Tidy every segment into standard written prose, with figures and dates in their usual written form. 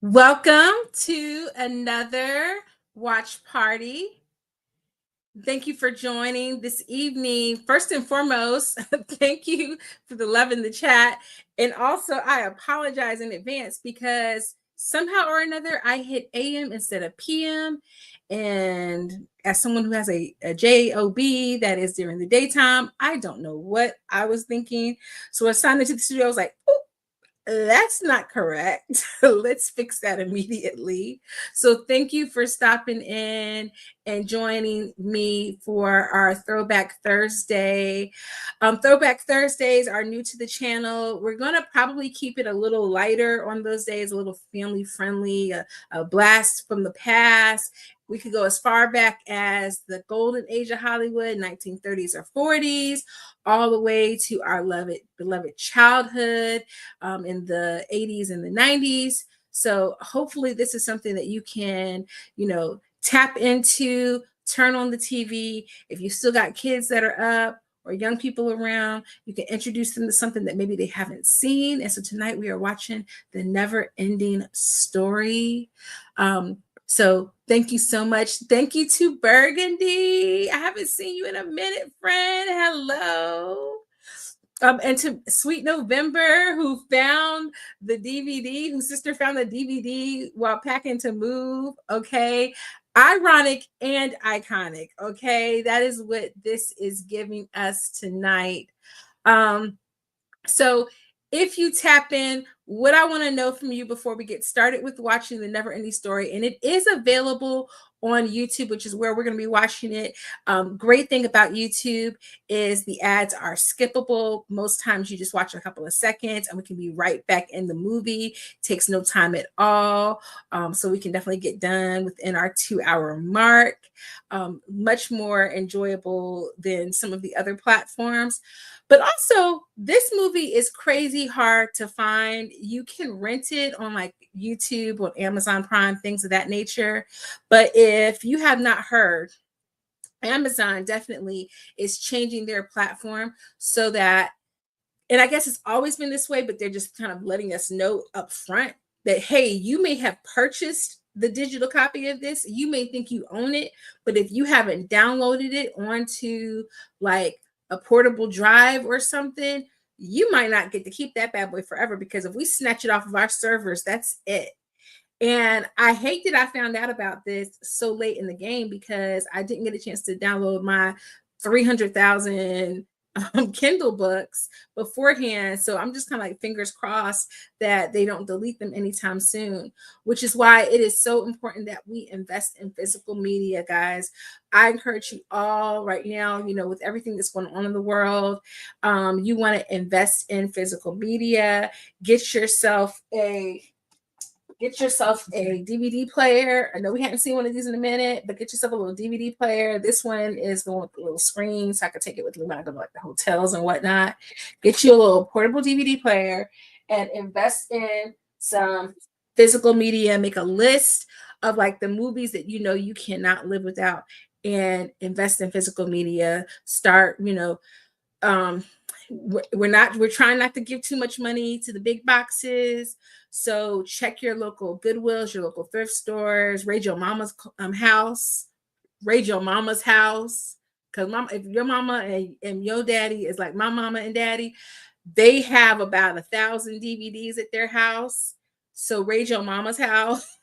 Welcome to another watch party. Thank you for joining this evening. First and foremost, thank you for the love in the chat. And also, I apologize in advance because somehow or another I hit AM instead of PM. And as someone who has a job that is during the daytime, I don't know what I was thinking. So I signed into the studio. I was like, oh, that's not correct. Let's fix that immediately. So thank you for stopping in and joining me for our Throwback Thursday. Throwback Thursdays are new to the channel. We're going to probably keep it a little lighter on those days, a little family friendly, a blast from the past. We could go as far back as the golden age of Hollywood, 1930s or 40s, all the way to our beloved childhood in the 80s and the 90s. So hopefully this is something that you can, tap into, turn on the TV. If you still got kids that are up or young people around, you can introduce them to something that maybe they haven't seen. And so tonight we are watching The Neverending Story. So thank you so much. Thank you to Burgundy. I haven't seen you in a minute, friend. Hello. And to Sweet November, who found the DVD, whose sister found the DVD while packing to move. Okay. Ironic and iconic. Okay. That is what this is giving us tonight. So if you tap in, what I want to know from you before we get started with watching The Neverending Story, and it is available on YouTube, which is where we're going to be watching it. Great thing about YouTube is the ads are skippable. Most times you just watch a couple of seconds and we can be right back in the movie. Takes no time at all. So we can definitely get done within our 2-hour mark. Much more enjoyable than some of the other platforms. But also, this movie is crazy hard to find. You can rent it on like YouTube or Amazon Prime, things of that nature. But if you have not heard, Amazon definitely is changing their platform so that, and I guess it's always been this way, but they're just kind of letting us know up front that, hey, you may have purchased the digital copy of this. You may think you own it, but if you haven't downloaded it onto like a portable drive or something, you might not get to keep that bad boy forever, because if we snatch it off of our servers, that's it. And I hate that I found out about this so late in the game, because I didn't get a chance to download my 300,000 Kindle books beforehand. So I'm just kind of like fingers crossed that they don't delete them anytime soon, which is why it is so important that we invest in physical media, guys. I encourage you all right now, with everything that's going on in the world, you want to invest in physical media. Get yourself a DVD player. I know we haven't seen one of these in a minute, but get yourself a little DVD player. This one is the one with the little screen, so I could take it with me when I go to like the hotels and whatnot. Get you a little portable DVD player and invest in some physical media. Make a list of like the movies that you cannot live without, and invest in physical media. Start, we're trying not to give too much money to the big boxes. So check your local Goodwills, your local thrift stores, raid your mama's house, raid your mama's house. Because if your mama and your daddy is like my mama and daddy, they have about 1,000 DVDs at their house. So raid your mama's house.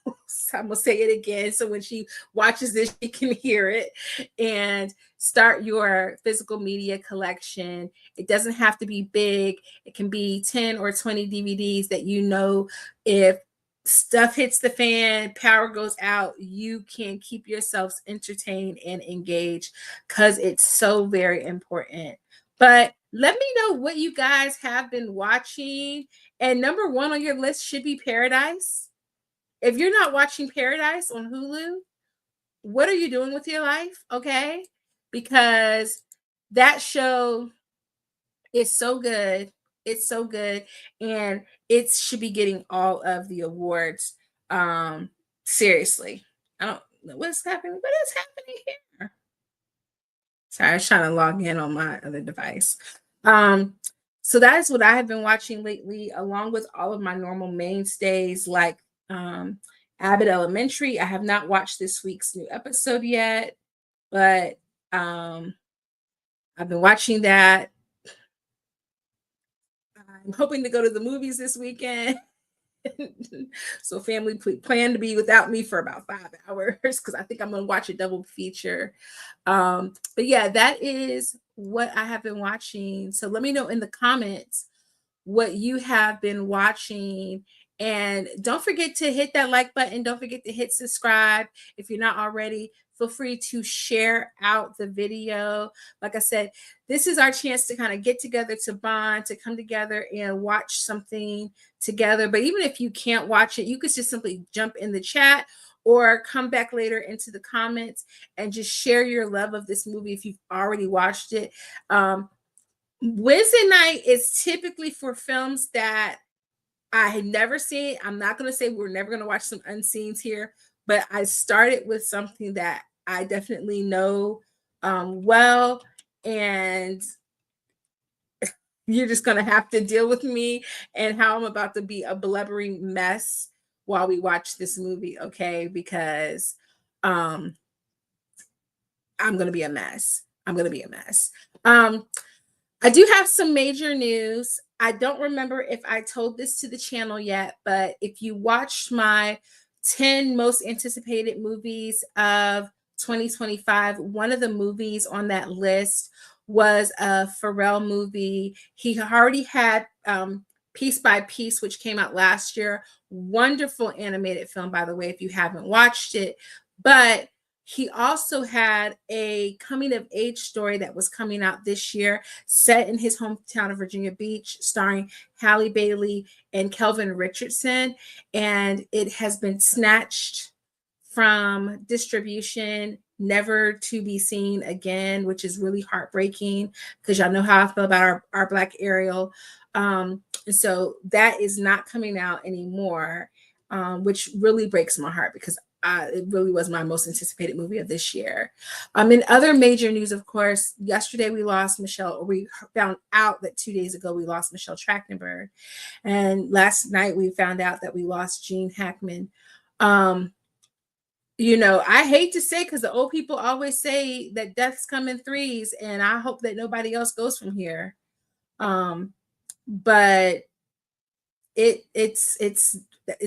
I'm gonna say it again, so when she watches this, she can hear it. And start your physical media collection. It doesn't have to be big. It can be 10 or 20 DVDs that if stuff hits the fan, power goes out, you can keep yourselves entertained and engaged, because it's so very important. But let me know what you guys have been watching. And number one on your list should be Paradise. If you're not watching Paradise on Hulu, what are you doing with your life? Okay. Because that show is so good. It's so good. And it should be getting all of the awards. Seriously. I don't know what's happening. What is happening here? Sorry, I was trying to log in on my other device. So that is what I have been watching lately, along with all of my normal mainstays like Abbott Elementary. I have not watched this week's new episode yet, but I've been watching that. I'm hoping to go to the movies this weekend. So family plan to be without me for about 5 hours because I think I'm going to watch a double feature. But yeah, that is what I have been watching. So let me know in the comments what you have been watching. And don't forget to hit that like button. Don't forget to hit subscribe if you're not already. Feel free to share out the video. Like I said, this is our chance to kind of get together, to bond, to come together and watch something together. But even if you can't watch it, you could just simply jump in the chat or come back later into the comments and just share your love of this movie if you've already watched it. Wednesday night is typically for films that I had never seen. I'm not going to say we're never going to watch some unseens here, but I started with something that I definitely know well, and you're just going to have to deal with me and how I'm about to be a blubbering mess while we watch this movie, okay? Because I'm going to be a mess. I'm going to be a mess. I do have some major news. I don't remember if I told this to the channel yet, but if you watched my 10 most anticipated movies of 2025, one of the movies on that list was a Pharrell movie. He already had Piece by Piece, which came out last year. Wonderful animated film, by the way, if you haven't watched it. But he also had a coming of age story that was coming out this year, set in his hometown of Virginia Beach, starring Halle Bailey and Kelvin Richardson. And it has been snatched from distribution, never to be seen again, which is really heartbreaking because y'all know how I feel about our Black Ariel. And so that is not coming out anymore, which really breaks my heart because it really was my most anticipated movie of this year. In other major news, of course, yesterday we lost Michelle, or we found out that 2 days ago we lost Michelle Trachtenberg. And last night we found out that we lost Gene Hackman. I hate to say, because the old people always say that deaths come in threes, and I hope that nobody else goes from here. But it's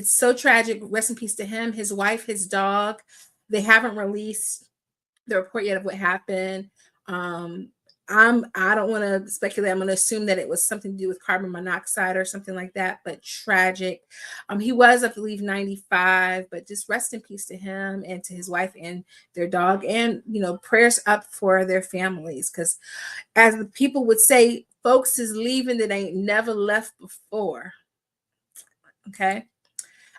so tragic. Rest in peace to him, his wife, his dog. They haven't released the report yet of what happened. I don't want to speculate. I'm going to assume that it was something to do with carbon monoxide or something like that, but tragic. He was, I believe, 95, but just rest in peace to him and to his wife and their dog, and prayers up for their families, because as the people would say, folks is leaving that ain't never left before. Okay.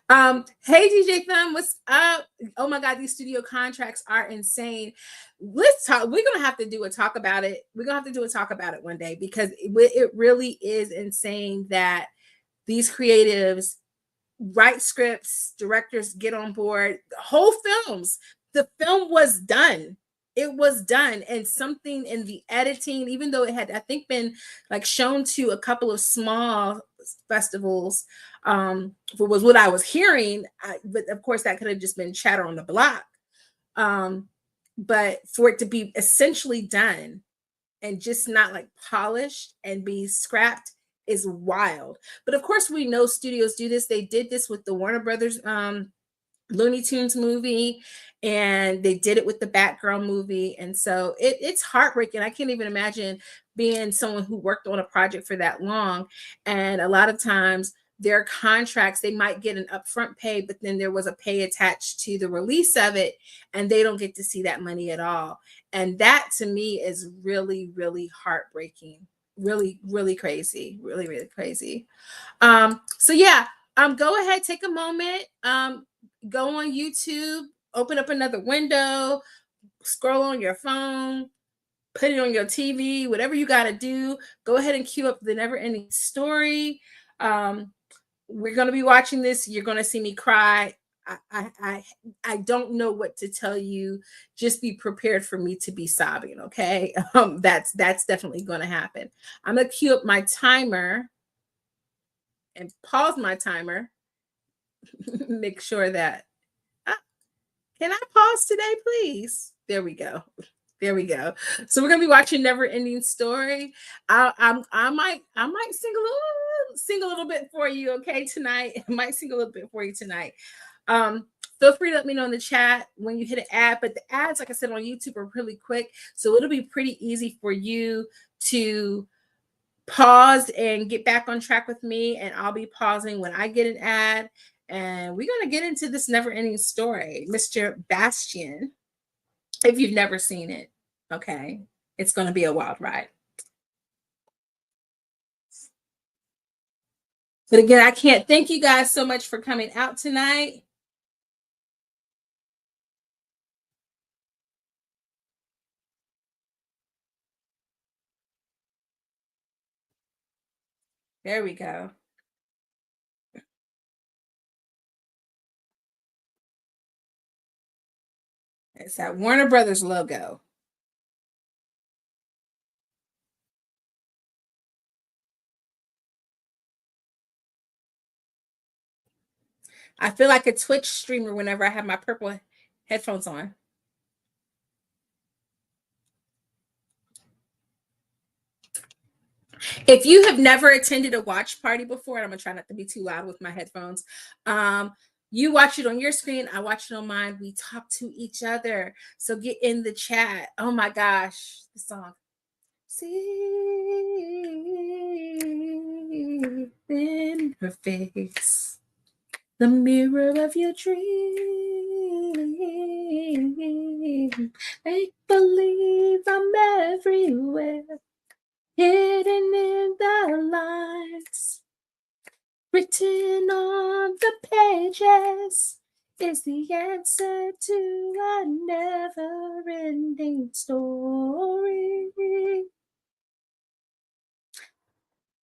Hey DJ Thumb, what's up? Oh my God, these studio contracts are insane. Let's talk. We're gonna have to do a talk about it. We're gonna have to do a talk about it one day, because it really is insane that these creatives write scripts, directors get on board, whole films. The film was done. It was done, and something in the editing, even though it had, I think, been like shown to a couple of small festivals, was what I was hearing. But of course, that could have just been chatter on the block. But for it to be essentially done and just not like polished and be scrapped is wild. But of course, we know studios do this. They did this with the Warner Brothers Looney Tunes movie, and they did it with the Batgirl movie. And so it's heartbreaking. I can't even imagine being someone who worked on a project for that long. And a lot of times their contracts, they might get an upfront pay, but then there was a pay attached to the release of it, and they don't get to see that money at all. And that to me is really, really heartbreaking. Really, really crazy. Really, really crazy. So yeah, go ahead, take a moment, go on YouTube, open up another window, scroll on your phone, put it on your TV, whatever you got to do. Go ahead and cue up the Neverending Story. We're going to be watching this. You're going to see me cry I don't know what to tell you. Just be prepared for me to be sobbing, okay? That's definitely going to happen. I'm gonna cue up my timer and pause my timer. Make sure that ah, can I pause today, please? There we go. There we go. So we're gonna be watching Neverending Story. I might sing a little bit for you, okay, tonight. I might sing a little bit for you tonight. Um, Feel free to let me know in the chat when you hit an ad. But the ads, like I said, on YouTube are really quick, so it'll be pretty easy for you to pause and get back on track with me. And I'll be pausing when I get an ad. And we're gonna get into this never-ending story, Mr. Bastian. If you've never seen it, okay, it's gonna be a wild ride. But again, I can't thank you guys so much for coming out tonight. There we go. It's that Warner Brothers logo. I feel like a Twitch streamer whenever I have my purple headphones on. If you have never attended a watch party before, and I'm gonna try not to be too loud with my headphones, you watch it on your screen, I watch it on mine. We talk to each other. So get in the chat. Oh my gosh, the song. See in her face, the mirror of your dream. Make believe I'm everywhere, hidden in the lines, written on the pages is the answer to a never-ending story.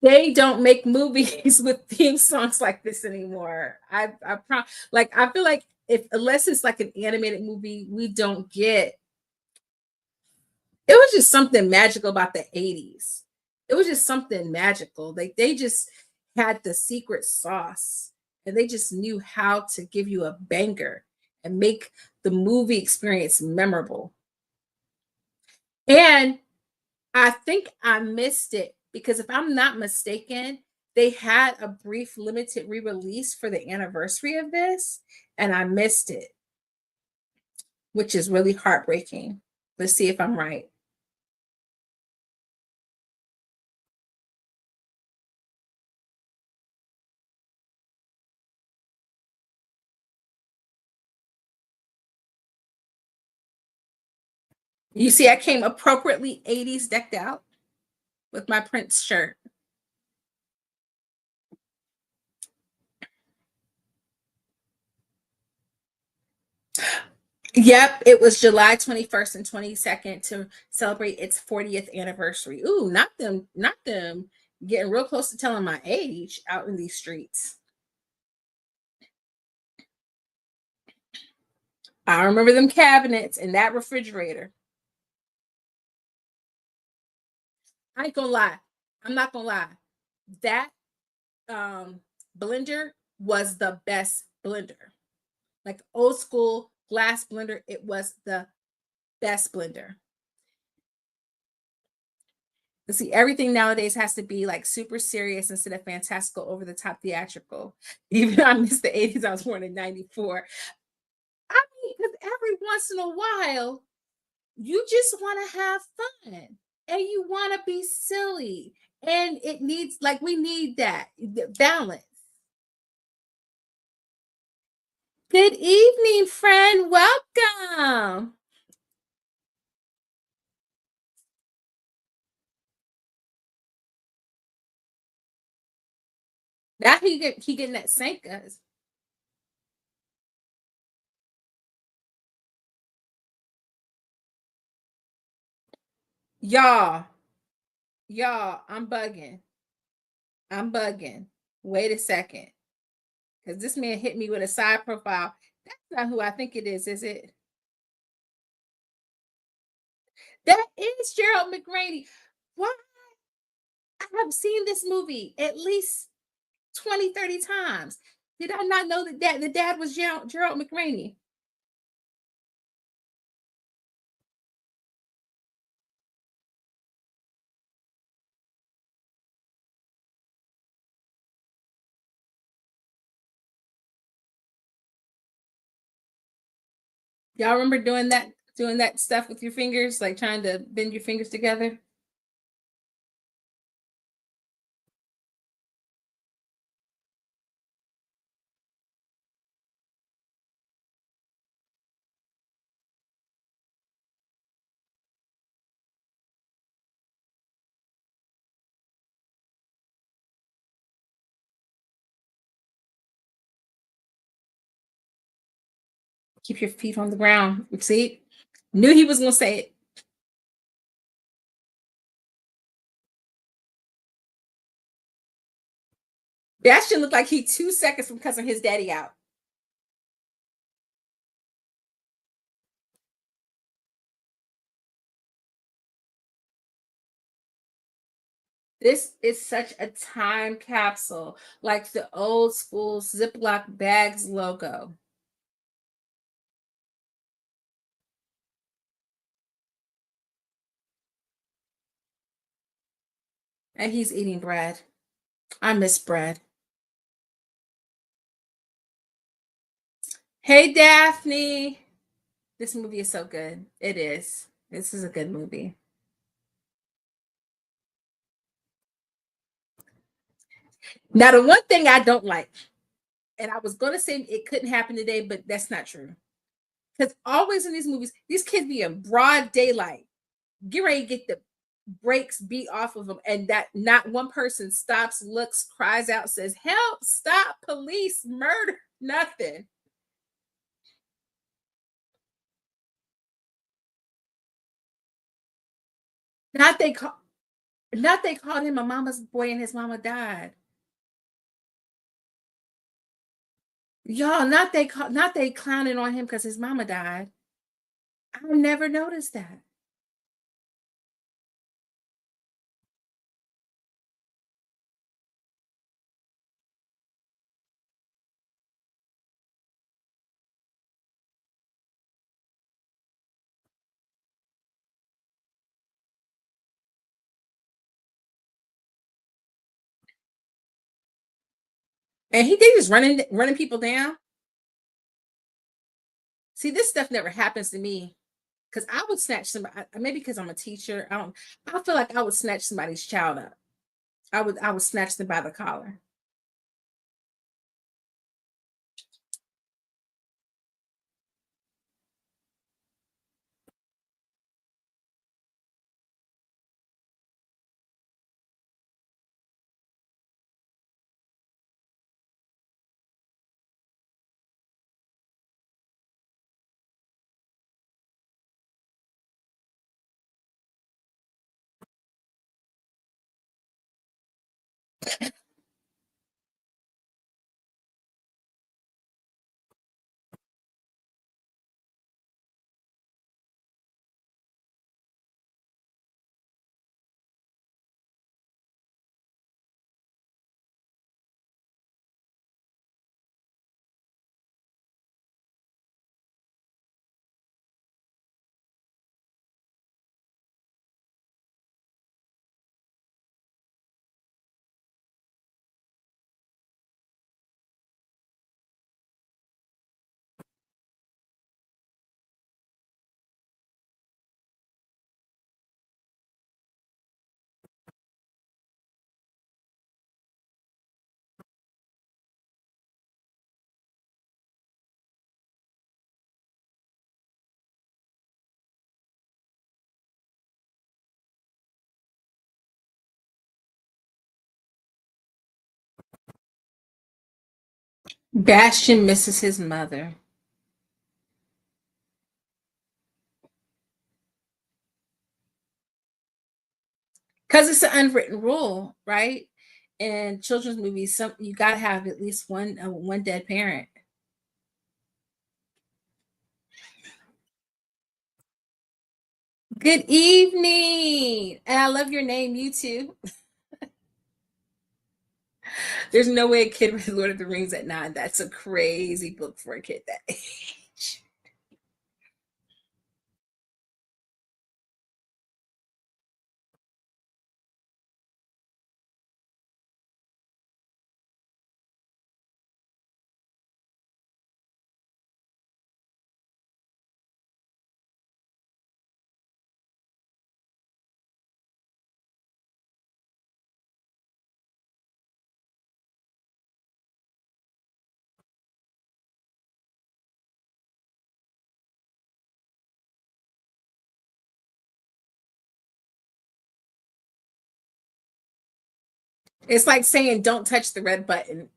They don't make movies with theme songs like this anymore. I feel like if unless it's like an animated movie, we don't get. It was just something magical about the 80s. It was just something magical. Like they just had the secret sauce and they just knew how to give you a banger and make the movie experience memorable. And I think I missed it because if I'm not mistaken, they had a brief limited re-release for the anniversary of this, and I missed it, which is really heartbreaking. Let's see if I'm right. You see, I came appropriately 80s decked out with my Prince shirt. Yep, it was July 21st and 22nd to celebrate its 40th anniversary. Ooh, not them getting real close to telling my age out in these streets. I remember them cabinets and that refrigerator. I ain't gonna lie. I'm not gonna lie. That blender was the best blender. Like old school glass blender, it was the best blender. See, everything nowadays has to be like super serious instead of fantastical, over the top theatrical. Even I miss the 80s, I was born in 94. I mean, because every once in a while, you just want to have fun and you want to be silly. And it needs, like, we need that balance. Good evening, friend. Welcome. Now he getting that Sankas. Y'all, I'm bugging. I'm bugging. Wait a second. Because this man hit me with a side profile That's not who I think it is it? That is Gerald McRaney. Why? I have seen this movie at least 20, 30 times. Did I not know that the dad was Gerald McRaney? Y'all remember doing that stuff with your fingers, like trying to bend your fingers together? Keep your feet on the ground. See? Knew he was gonna say it. Bastian looked like he 2 seconds from cussing his daddy out. This is such a time capsule, like the old school Ziploc bags logo. And he's eating bread. I miss bread. Hey, Daphne. This movie is so good. It is. This is a good movie. Now, the one thing I don't like, and I was going to say it couldn't happen today, but that's not true. Because always in these movies, these kids be in broad daylight, get ready to get the brakes beat off of them, and that not one person stops, looks, cries out, says, "Help! Stop! Police! Murder!" Nothing. Not they call, not they called him a mama's boy, and his mama died. Y'all, not they clowning on him because his mama died. I never noticed that. And he did just running people down. See, this stuff never happens to me because I would snatch somebody. Maybe because I'm a teacher. I don't. I feel like I would snatch somebody's child up. I would snatch them by the collar. Bastian misses his mother because it's an unwritten rule, right? In children's movies, some you gotta have at least one dead parent. Good evening. And I love your name, you too. There's no way a kid read Lord of the Rings at 9. That's a crazy book for a kid that age. It's like saying, don't touch the red button.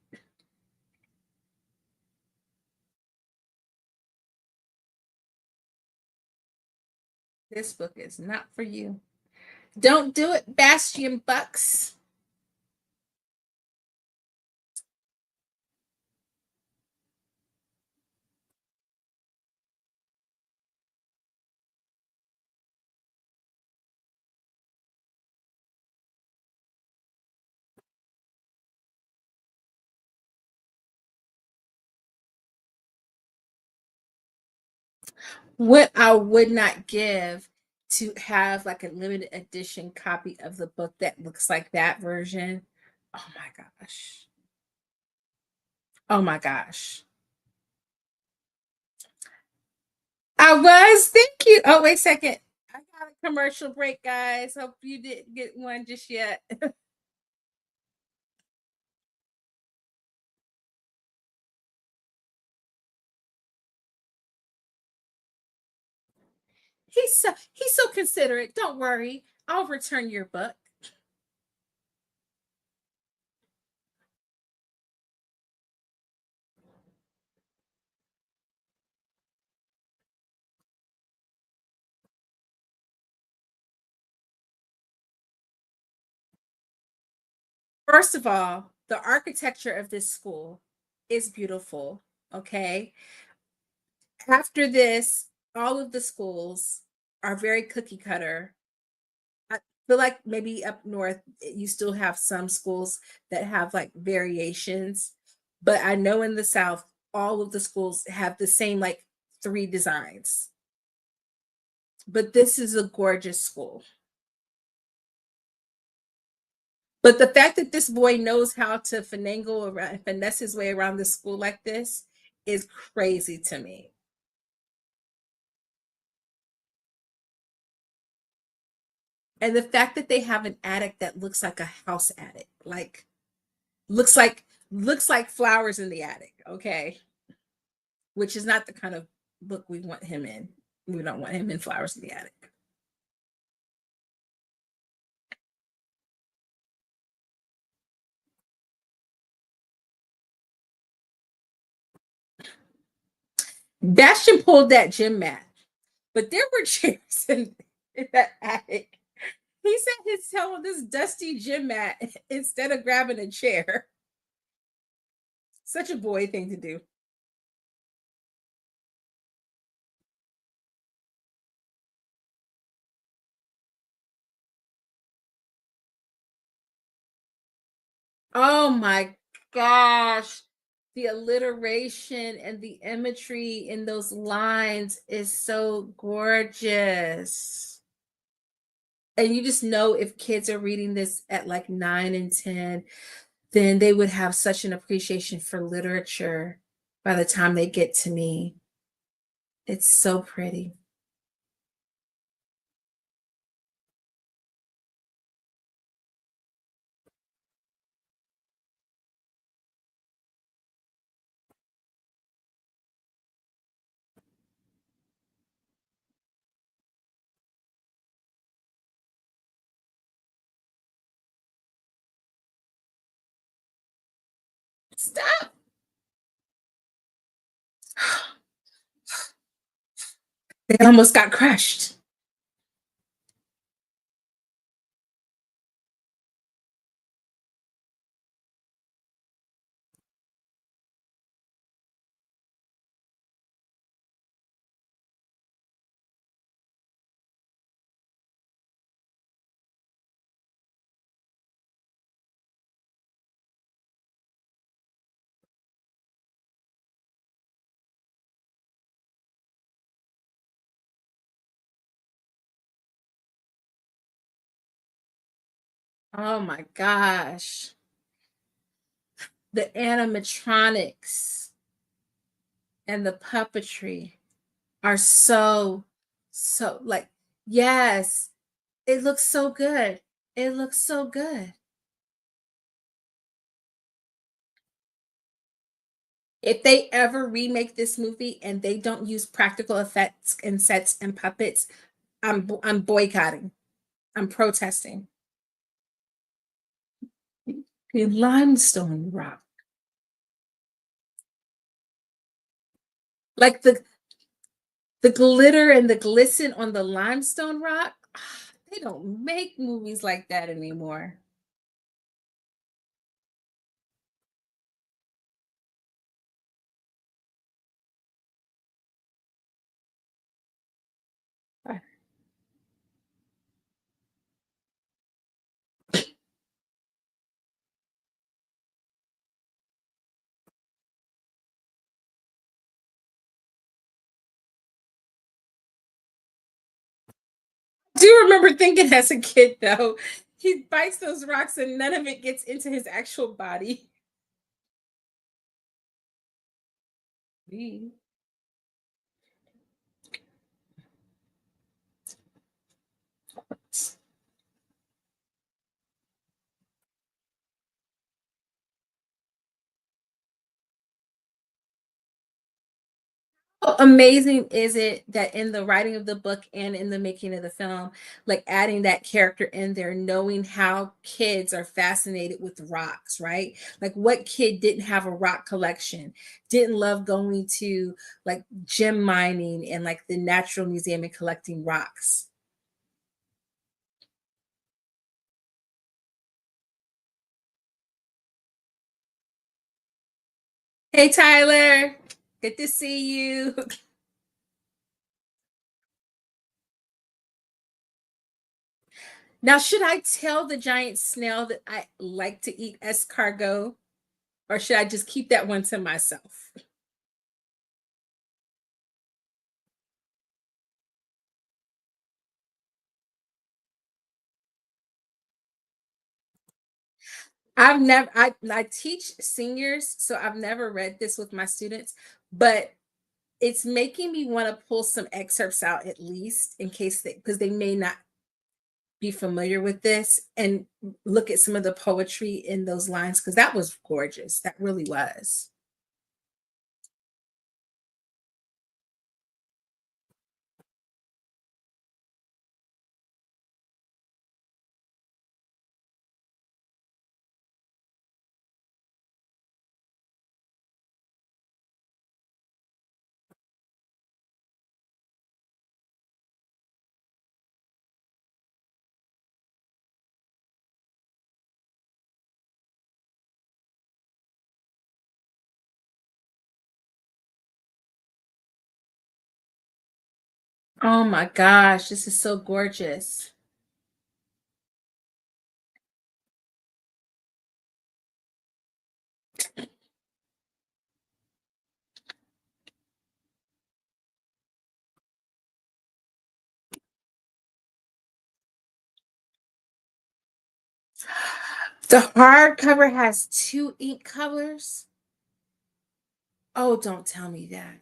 This book is not for you. Don't do it, Bastian Bucks. What I would not give to have like a limited edition copy of the book that looks like that version. Oh my gosh. Oh my gosh. I was. Thank you. Oh, wait a second. I got a commercial break, guys. Hope you didn't get one just yet. He's so considerate. Don't worry. I'll return your book. First of all, the architecture of this school is beautiful. Okay. After this, all of the schools are very cookie cutter. I feel like maybe up north, you still have some schools that have like variations, but I know in the south, all of the schools have the same like three designs. But this is a gorgeous school. But the fact that this boy knows how to finagle around, finesse his way around the school like this is crazy to me. And the fact that they have an attic that looks like a house attic, like looks like looks like flowers in the attic, okay? Which is not the kind of book we want him in. We don't want him in flowers in the attic. Bastian pulled that gym mat, but there were chairs in that attic. He set his tail on this dusty gym mat instead of grabbing a chair. Such a boy thing to do. Oh my gosh. The alliteration and the imagery in those lines is so gorgeous. And you just know if kids are reading this at like 9 and 10, then they would have such an appreciation for literature by the time they get to me. It's so pretty. Stop. They almost got crushed. Oh my gosh. The animatronics and the puppetry are so like, yes, it looks so good. It looks so good. If they ever remake this movie and they don't use practical effects and sets and puppets, I'm boycotting. I'm protesting. The limestone rock. Like the glitter and the glisten on the limestone rock. They don't make movies like that anymore. I do remember thinking as a kid though, he bites those rocks and none of it gets into his actual body. How amazing is it that in the writing of the book and in the making of the film, like adding that character in there, knowing how kids are fascinated with rocks, right? Like, what kid didn't have a rock collection, didn't love going to like gem mining and like the Natural Museum and collecting rocks? Hey, Tyler, good to see you. Now, should I tell the giant snail that I like to eat escargot, or should I just keep that one to myself? I teach seniors, so I've never read this with my students, but it's making me want to pull some excerpts out at least in case they, because they may not be familiar with this, and look at some of the poetry in those lines because that was gorgeous. That really was. Oh my gosh, this is so gorgeous. The hardcover has two ink colors. Oh, don't tell me that.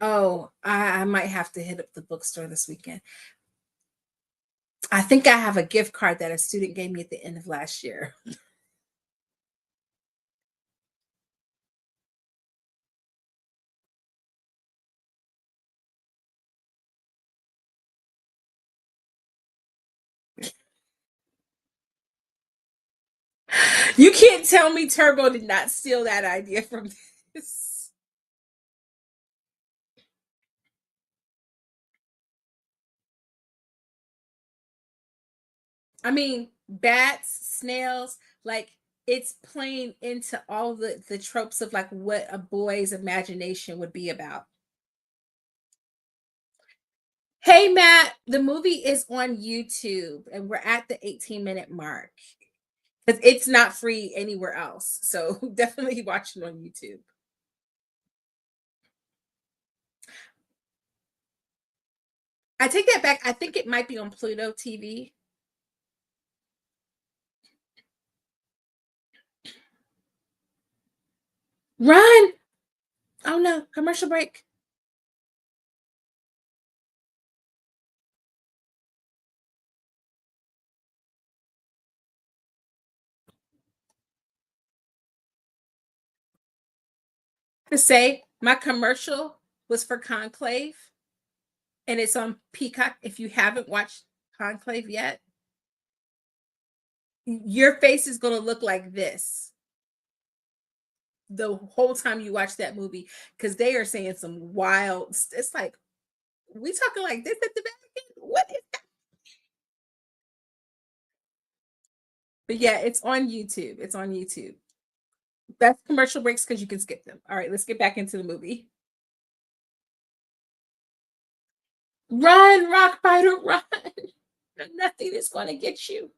Oh, I might have to hit up the bookstore this weekend. I think I have a gift card that a student gave me at the end of last year. You can't tell me Turbo did not steal that idea from this. I mean, bats, snails, like it's playing into all the tropes of like what a boy's imagination would be about. Hey Matt, the movie is on YouTube and we're at the 18-minute mark. Because it's not free anywhere else. So definitely watch it on YouTube. I take that back. I think it might be on Pluto TV. Run! Oh no, commercial break. To say my commercial was for Conclave, and it's on Peacock. If you haven't watched Conclave yet, your face is going to look like this the whole time you watch that movie, because they are saying some wild. It's like, we talking like this at the Vatican? What is that? But yeah, it's on YouTube. It's on YouTube. That's commercial breaks because you can skip them. All right, let's get back into the movie. Run, rock fighter, run. Nothing is going to get you.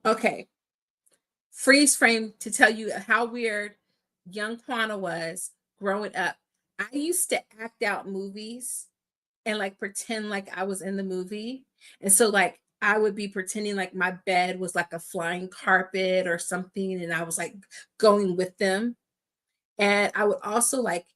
Okay. Freeze frame to tell you how weird young Quana was growing up. I used to act out movies and like pretend like I was in the movie. And so like I would be pretending like my bed was like a flying carpet or something, and I was like going with them. And I would also like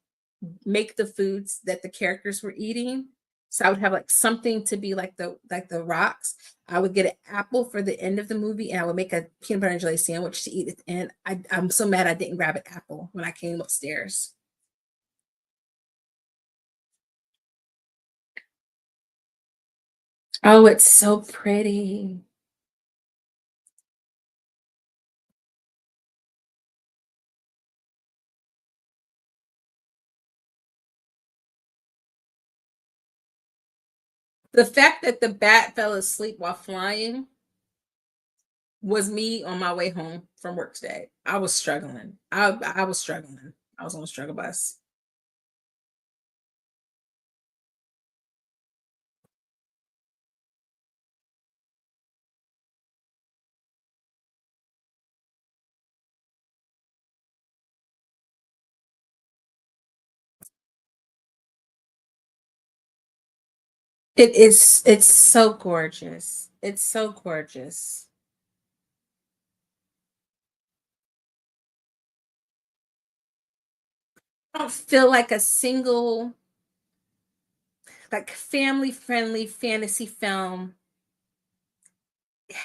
make the foods that the characters were eating. So I would have like something to be like the rocks. I would get an apple for the end of the movie, and I would make a peanut butter and jelly sandwich to eat at the end. I'm so mad I didn't grab an apple when I came upstairs. Oh, it's so pretty. The fact that the bat fell asleep while flying was me on my way home from work today. I was struggling. I was struggling. I was on a struggle bus. It's so gorgeous. It's so gorgeous. I don't feel like a single like family friendly fantasy film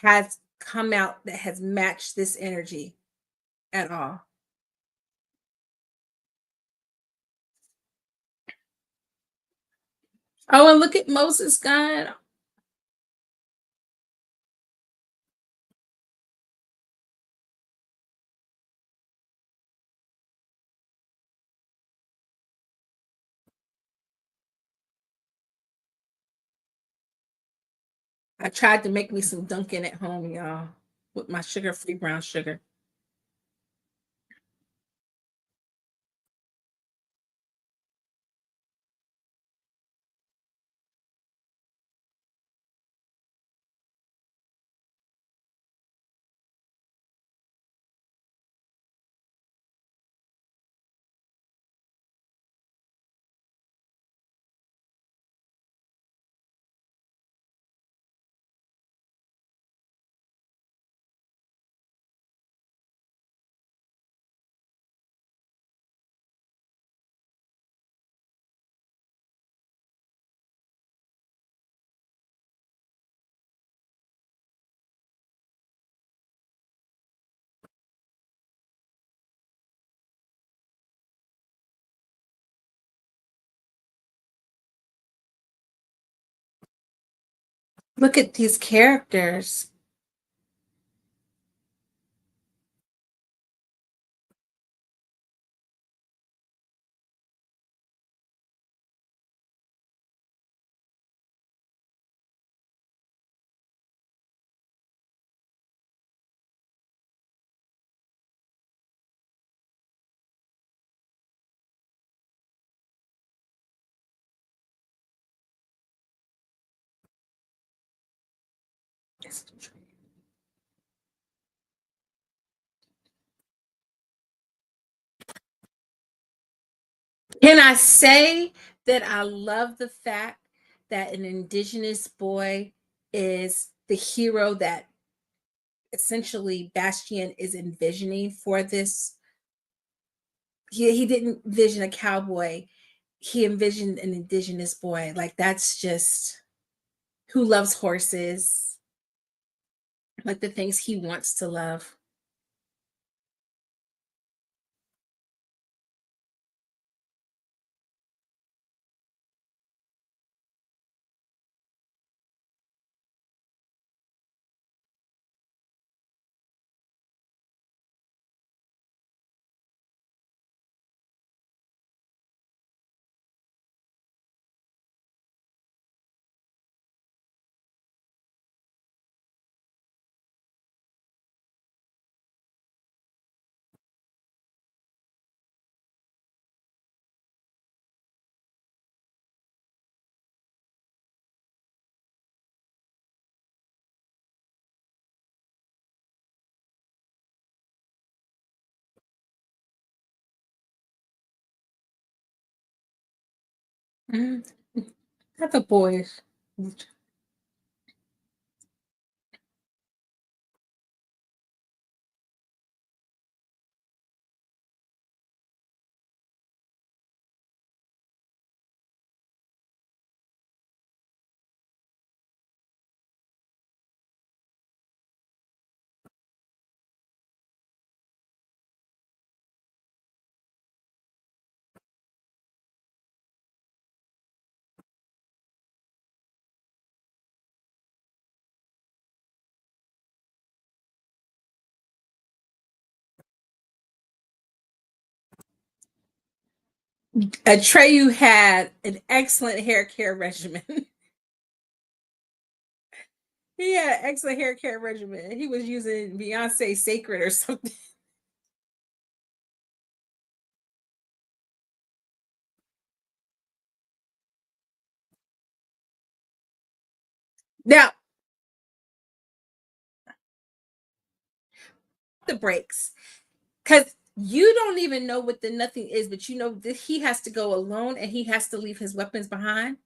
has come out that has matched this energy at all. Oh, and look at Moses God. I tried to make me some Dunkin' at home, y'all, with my sugar-free brown sugar. Look at these characters. Can I say that I love the fact that an indigenous boy is the hero that essentially Bastian is envisioning for this. He didn't envision a cowboy. He envisioned an indigenous boy. Like, that's just who loves horses, like the things he wants to love. Mhm. Not the boys. Atreyu had an excellent hair care regimen. He had an excellent hair care regimen. He was using Beyonce Sacred or something. Now, the breaks, because you don't even know what the nothing is, but you know that he has to go alone and he has to leave his weapons behind.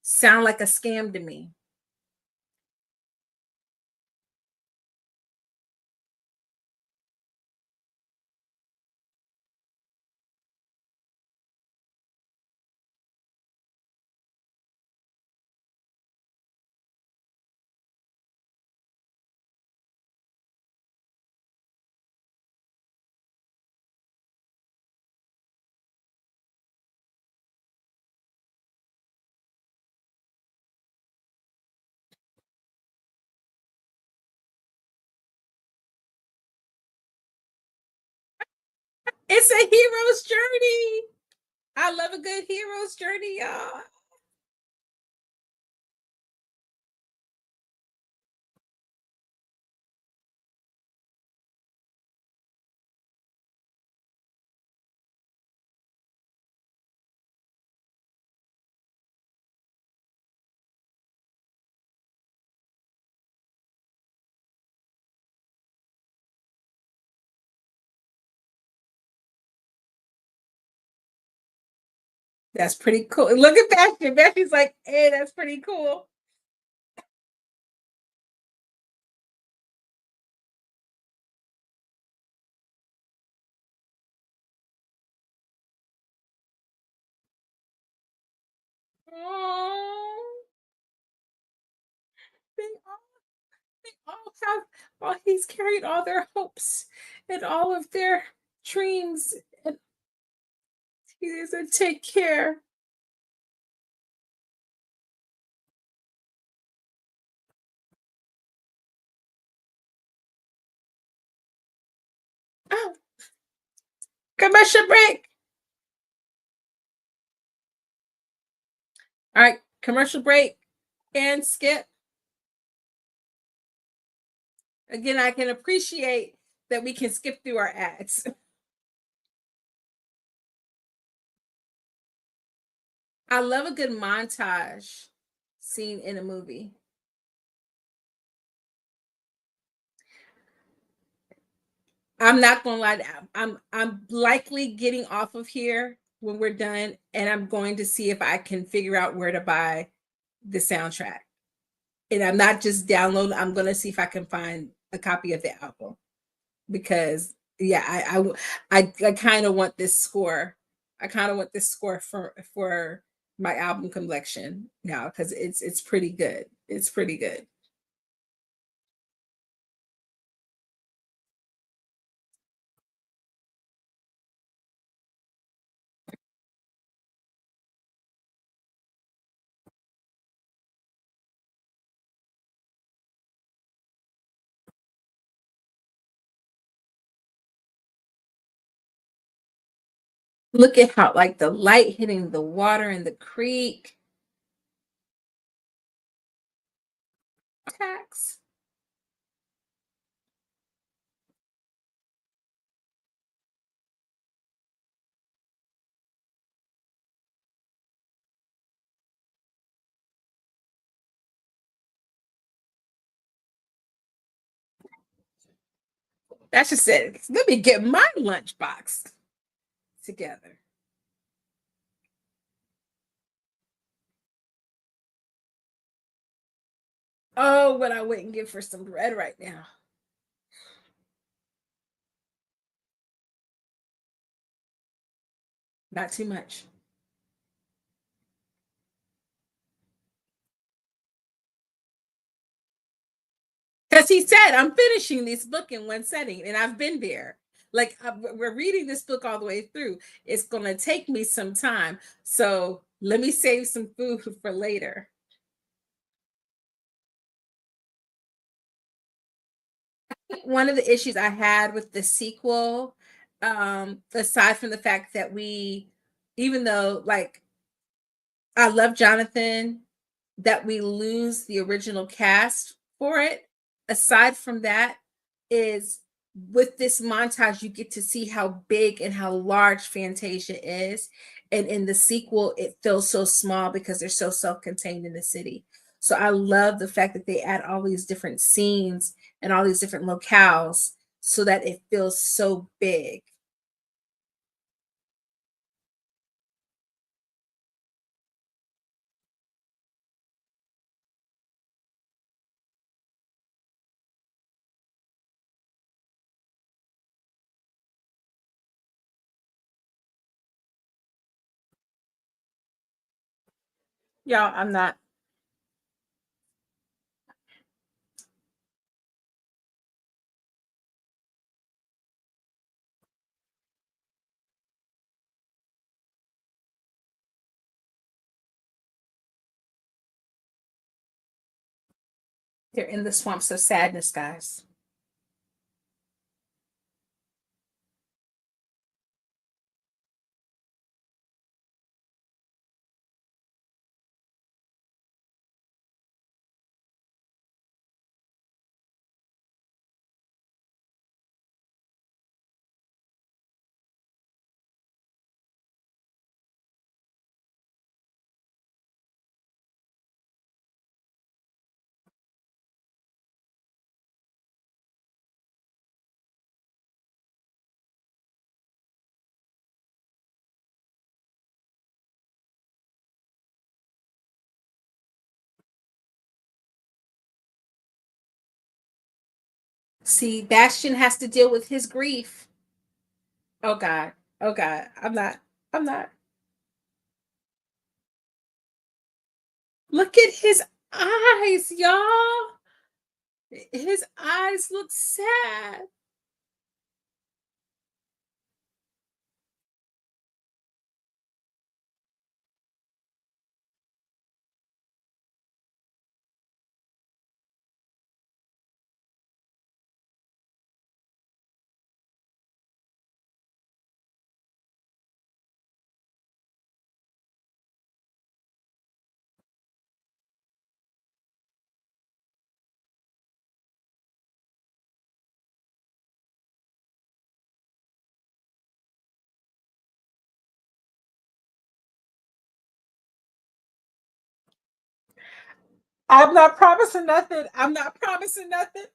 Sound like a scam to me. It's a hero's journey. I love a good hero's journey, y'all. That's pretty cool. Look at Bastian. Bastian's like, hey, that's pretty cool. Oh, they all, they all have, well, he's carried all their hopes and all of their dreams. And he doesn't take care. Oh, commercial break. All right, commercial break and skip. Again, I can appreciate that we can skip through our ads. I love a good montage scene in a movie. I'm not gonna lie. I'm likely getting off of here when we're done, and I'm going to see if I can figure out where to buy the soundtrack. And I'm not just downloading. I'm gonna see if I can find a copy of the album because yeah, I kind of want this score. I kind of want this score for my album collection now because it's pretty good. It's pretty good. Look at how like the light hitting the water in the creek. Tax. That's just it. Let me get my lunchbox together. Oh, what I wouldn't give for some bread right now. Not too much. Because he said, I'm finishing this book in one setting, and I've been there. Like, we're reading this book all the way through. It's going to take me some time. So let me save some food for later. One of the issues I had with the sequel, aside from the fact that even though, like, I love Jonathan, that we lose the original cast for it. Aside from that, is with this montage, you get to see how big and how large Fantasia is. And in the sequel, it feels so small because they're so self contained in the city. So I love the fact that they add all these different scenes and all these different locales so that it feels so big. Y'all, I'm not. They're in the swamps of sadness, guys. See, Bastian has to deal with his grief. Oh God. Oh God. I'm not. I'm not. Look at his eyes, y'all. His eyes look sad. I'm not promising nothing. I'm not promising nothing.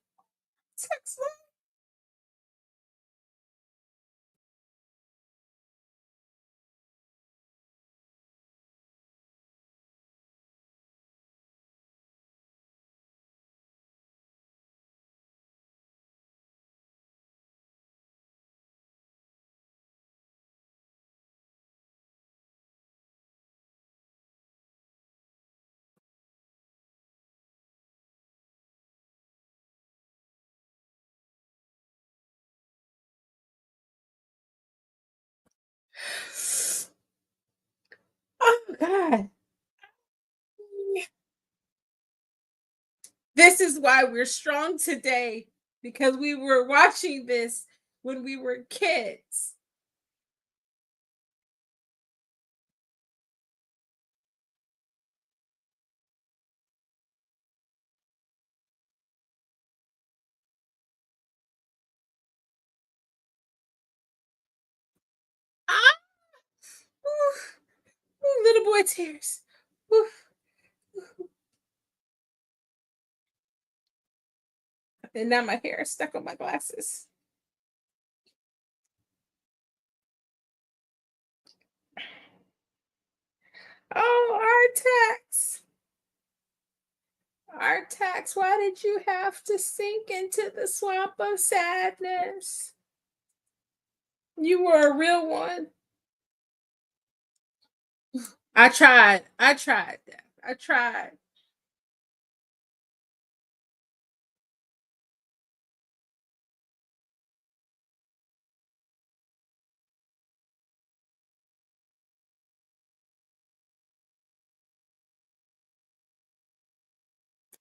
God. This is why we're strong today, because we were watching this when we were kids. Ah, ooh, ooh, little boy tears. Ooh. And now my hair is stuck on my glasses. Oh, Artax. Artax, why did you have to sink into the swamp of sadness? You were a real one. I tried. I tried that. I tried.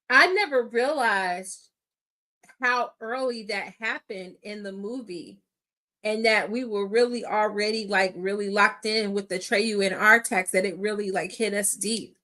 I never realized how early that happened in the movie, and that we were really already like really locked in with the Treyu and Artax, that it really like hit us deep.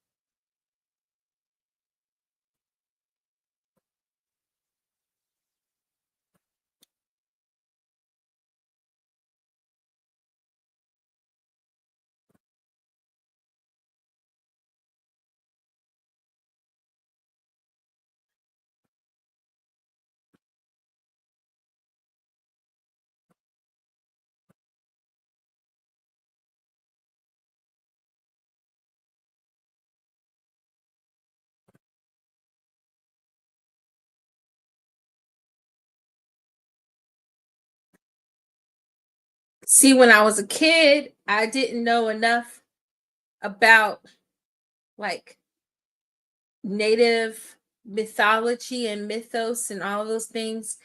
See, when I was a kid, I didn't know enough about like native mythology and mythos and all of those things.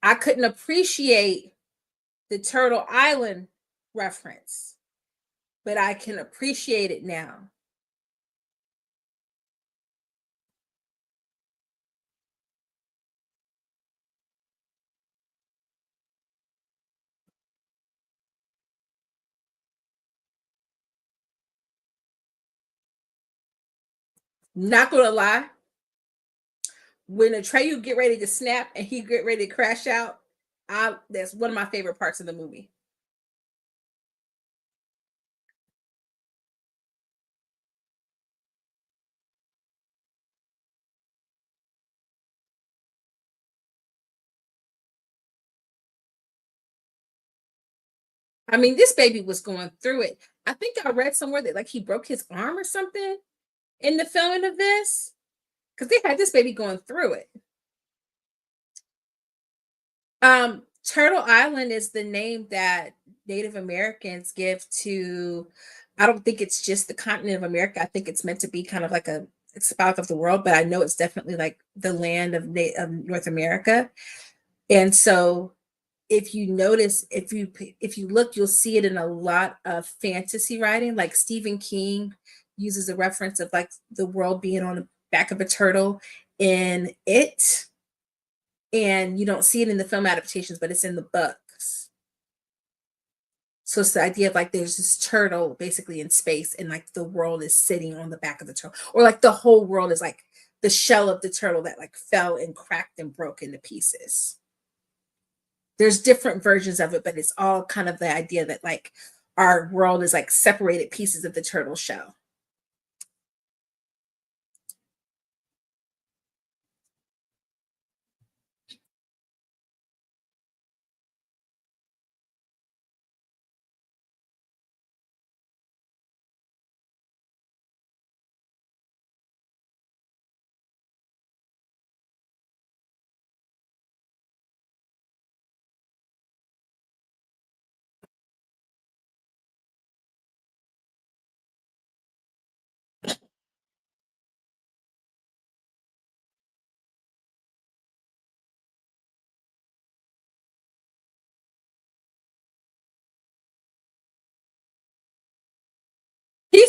I couldn't appreciate the Turtle Island reference, but I can appreciate it now. Not gonna lie, when Atreyu get ready to snap and he get ready to crash out, I that's one of my favorite parts of the movie. I mean, this baby was going through it. I think I read somewhere that like he broke his arm or something in the filming of this, because they had this baby going through it. Turtle Island is the name that Native Americans give to, I don't think it's just the continent of America. I think it's meant to be kind of like a, it's symbolic of the world, but I know it's definitely like the land of North America. And so if you notice, if you look, you'll see it in a lot of fantasy writing. Like Stephen King uses a reference of like the world being on the back of a turtle in it, and you don't see it in the film adaptations, but it's in the books. So it's the idea of like there's this turtle basically in space, and like the world is sitting on the back of the turtle, or like the whole world is like the shell of the turtle that like fell and cracked and broke into pieces. There's different versions of it, but it's all kind of the idea that like our world is like separated pieces of the turtle shell.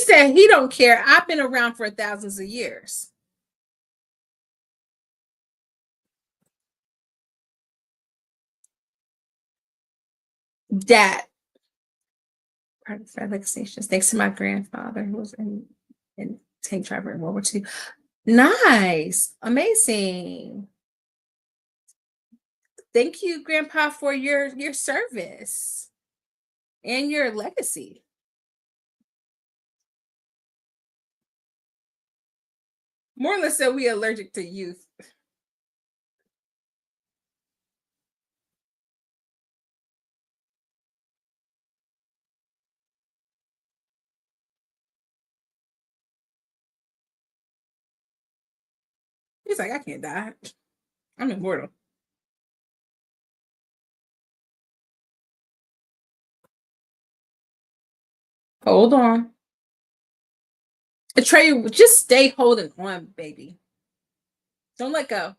said he don't care. I've been around for thousands of years. Dad, part of Fairleigh Stations, thanks to my grandfather who was in tank driver in World War II. Nice, amazing. Thank you, Grandpa, for your service and your legacy. More or less, so we allergic to youth. He's like, I can't die. I'm immortal. Hold on. Trey, just stay holding on, baby. Don't let go.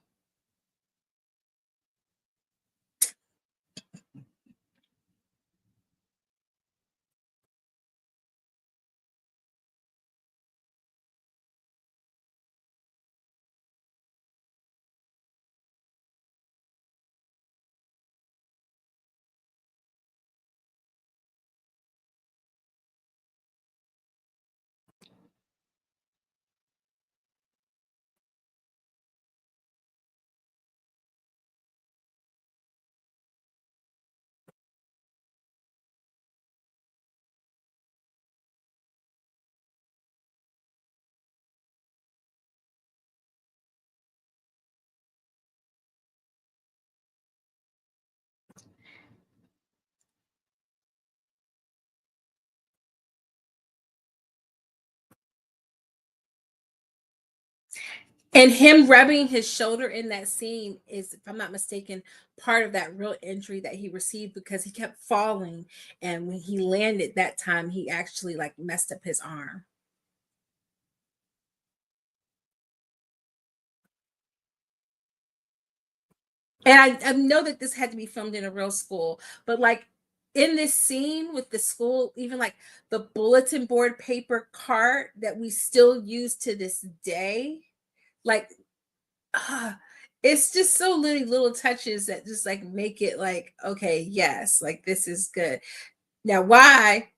And him rubbing his shoulder in that scene is, if I'm not mistaken, part of that real injury that he received because he kept falling. And when he landed that time, he actually like messed up his arm. And I know that this had to be filmed in a real school, but like in this scene with the school, even like the bulletin board paper cart that we still use to this day, like ah, it's just so many little touches that just like make it like, okay, yes, like this is good. Now, why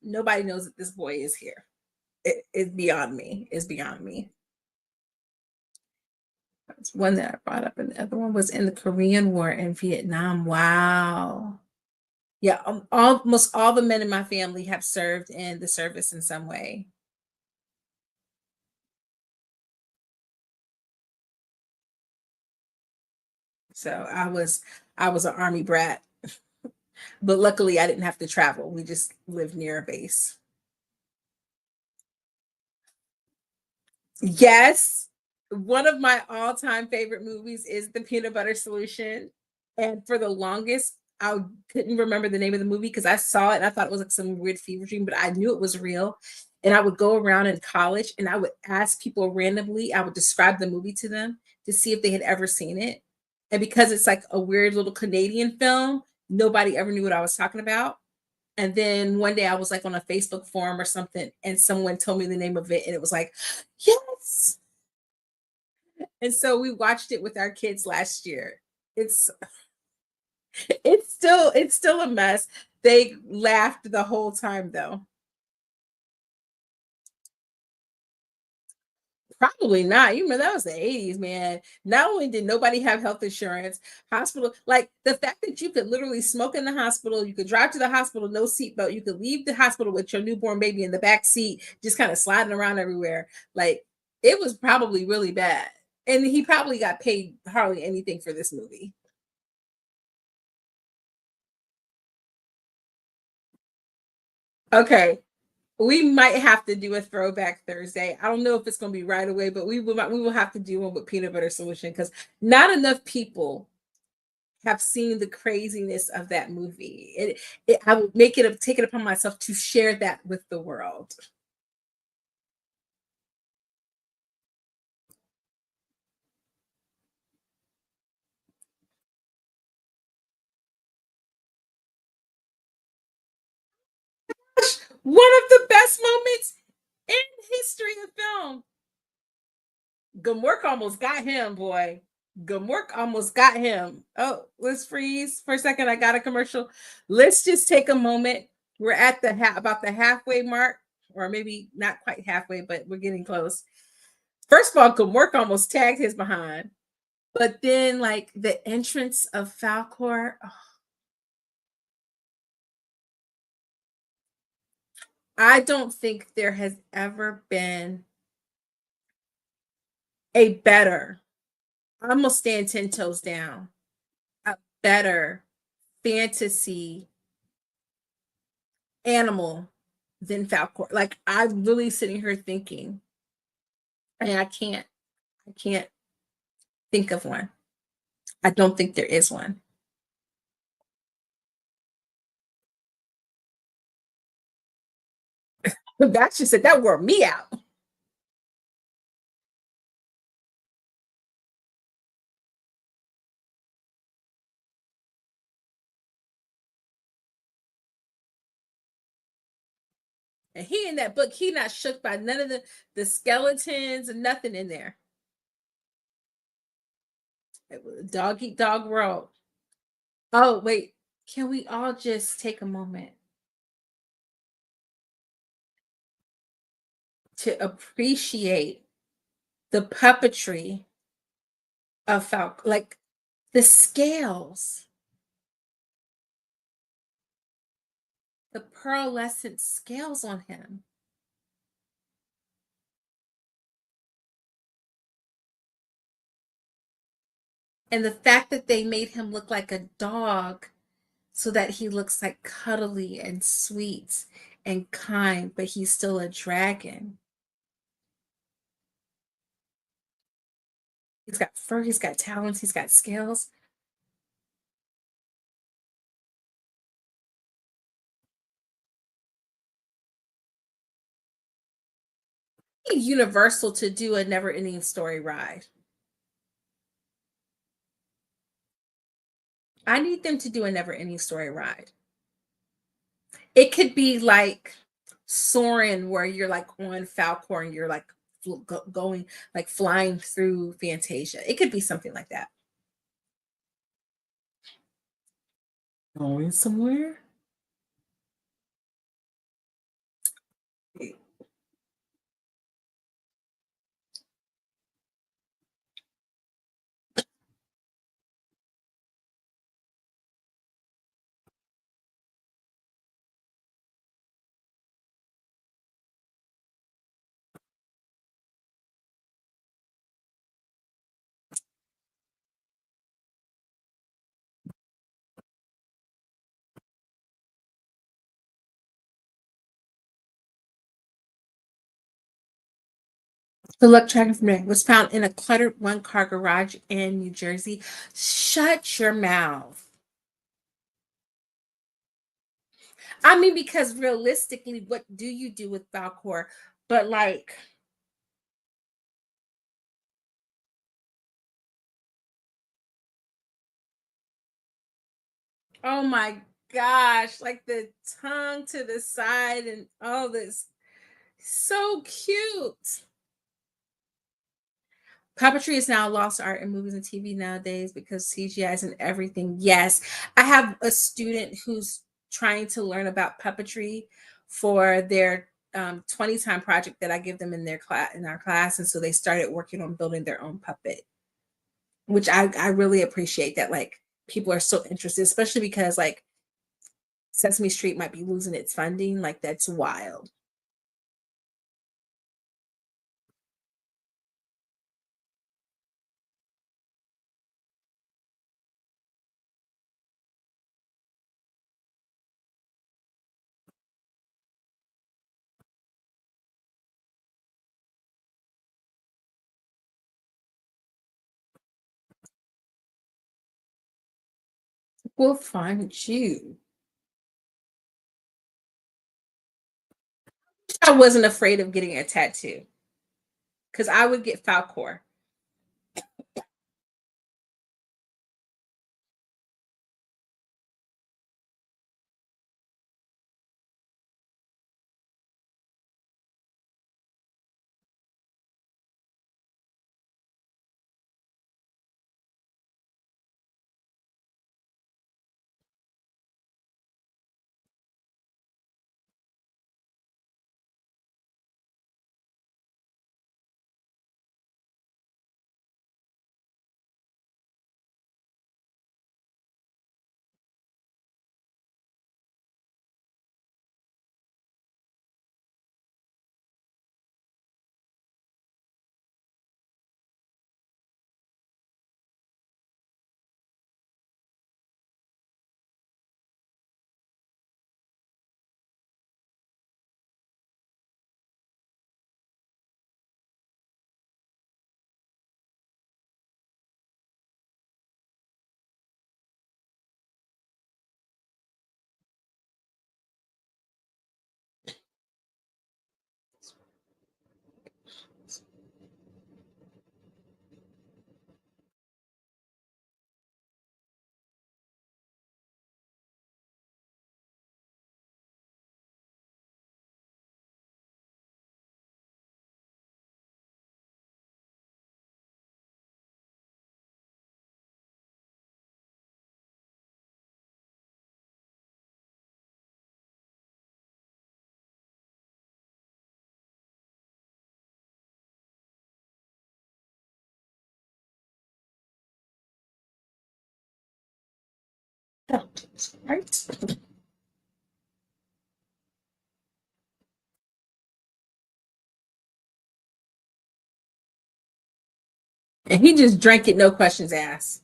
nobody knows that this boy is here? It's beyond me. It's beyond me. That's one that I brought up, and the other one was in the Korean War in Vietnam. Wow. Yeah, almost all the men in my family have served in the service in some way. So I was an army brat, but luckily I didn't have to travel. We just lived near a base. Yes, one of my all-time favorite movies is The Peanut Butter Solution, and for the longest, I couldn't remember the name of the movie because I saw it and I thought it was like some weird fever dream, but I knew it was real. And I would go around in college and I would ask people randomly, I would describe the movie to them to see if they had ever seen it. And because it's like a weird little Canadian film, nobody ever knew what I was talking about. And then one day I was like on a Facebook forum or something, and someone told me the name of it, and it was like, yes. And so we watched it with our kids last year. It's it's still a mess. They laughed the whole time though. Probably not. You remember that was the 80s, man. Not only did nobody have health insurance, hospital, like the fact that you could literally smoke in the hospital, you could drive to the hospital, no seatbelt, you could leave the hospital with your newborn baby in the back seat, just kind of sliding around everywhere. Like it was probably really bad. And he probably got paid hardly anything for this movie. Okay. We might have to do a throwback Thursday. I don't know if it's going to be right away, but we will have to do one with peanut butter solution because not enough people have seen the craziness of that movie. I would take it upon myself to share that with the world. One of the best moments. in history of film. Gumwork almost got him, boy. Gumwork almost got him. Oh, let's freeze for a second. I got a commercial. Let's just take a moment. We're at the about the halfway mark, or maybe not quite halfway, but we're getting close. First of all, Gumwork almost tagged his behind, but then like the entrance of Falcor. Oh, I don't think there has ever been a better. I'm gonna stand 10 toes down. A better fantasy animal than Falcor. Like I'm really sitting here thinking, and I can't think of one. I don't think there is one. Bastian said that wore me out. And he in that book, he not shook by none of the skeletons and nothing in there. It was a dog eat dog world. Oh, wait. Can we all just take a moment to appreciate the puppetry of Falcon? Like the scales, the pearlescent scales on him. And the fact that they made him look like a dog so that he looks like cuddly and sweet and kind, but he's still a dragon. He's got fur, he's got talons, he's got scales. Universal to do a never ending story ride. I need them to do a never ending story ride. It could be like Soarin', where you're like on Falcor and you're like going, like flying through Fantasia. It could be something like that. Going somewhere? The electronic man was found in a cluttered one car garage in New Jersey. Shut your mouth. I mean, because realistically, what do you do with Falcor? But like, oh my gosh, like the tongue to the side and all this. So cute. Puppetry is now lost art in movies and TV nowadays because CGI is in everything. Yes, I have a student who's trying to learn about puppetry for their 20 time project that I give them in their class in our class, and so they started working on building their own puppet, which I really appreciate that. Like people are so interested, especially because like Sesame Street might be losing its funding. Like that's wild. We'll find you. I wasn't afraid of getting a tattoo because I would get Falcor. Oh, right. And he just drank it, no questions asked.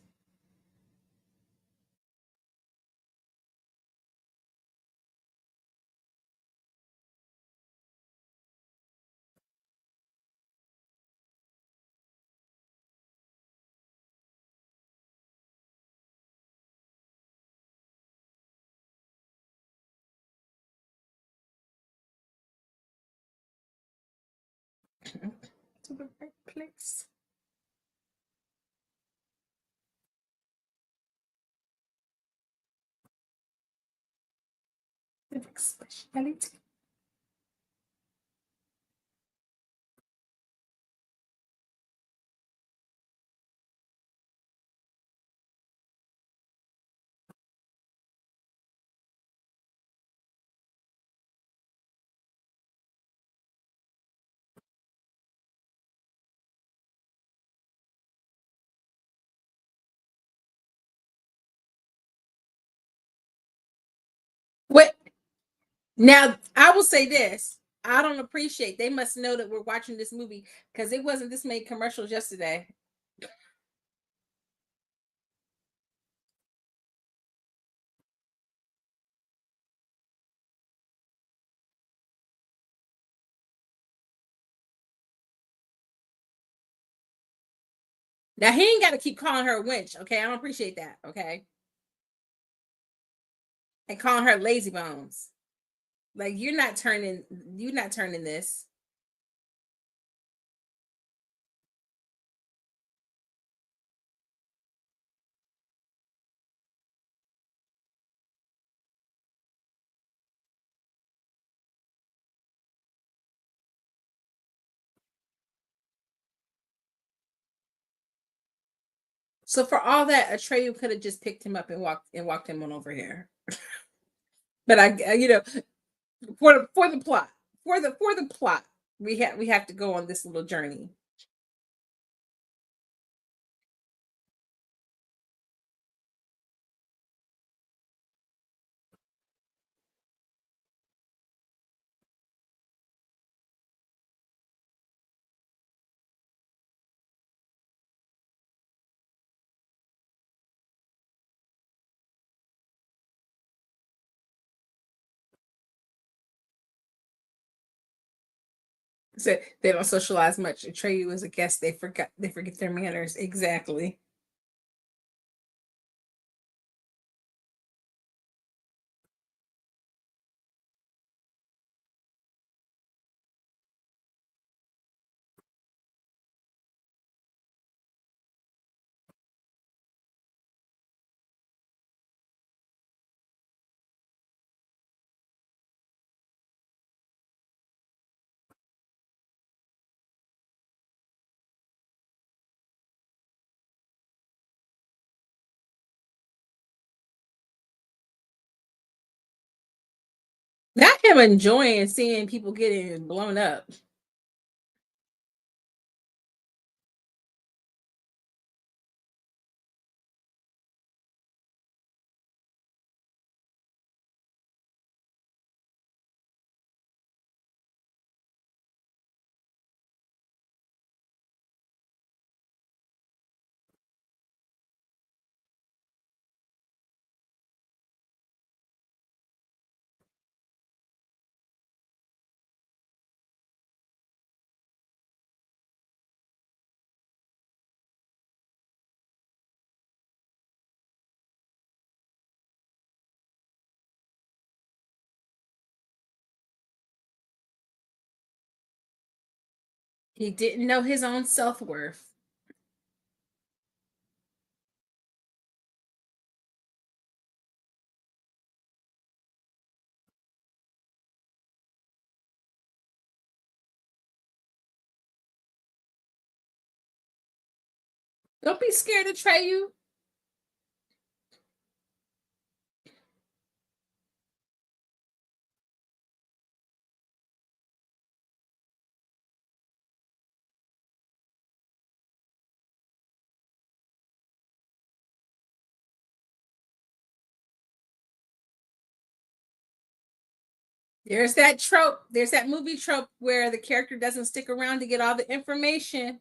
To the right place. Speciality. What now? I will say this. I don't appreciate. They must know that we're watching this movie because it wasn't this many commercials yesterday. Now he ain't got to keep calling her a wench. Okay, I don't appreciate that. Okay, and calling her lazy bones. Like you're not turning. You're not turning this. So for all that, Atreyu could have just picked him up and walked him on over here. But for the plot, for the plot, we have to go on this little journey. So they don't socialize much. Atreyu as a guest, they forget their manners. Exactly. Not him enjoying seeing people getting blown up. He didn't know his own self worth. Don't be scared to try you. There's that trope. There's that movie trope where the character doesn't stick around to get all the information.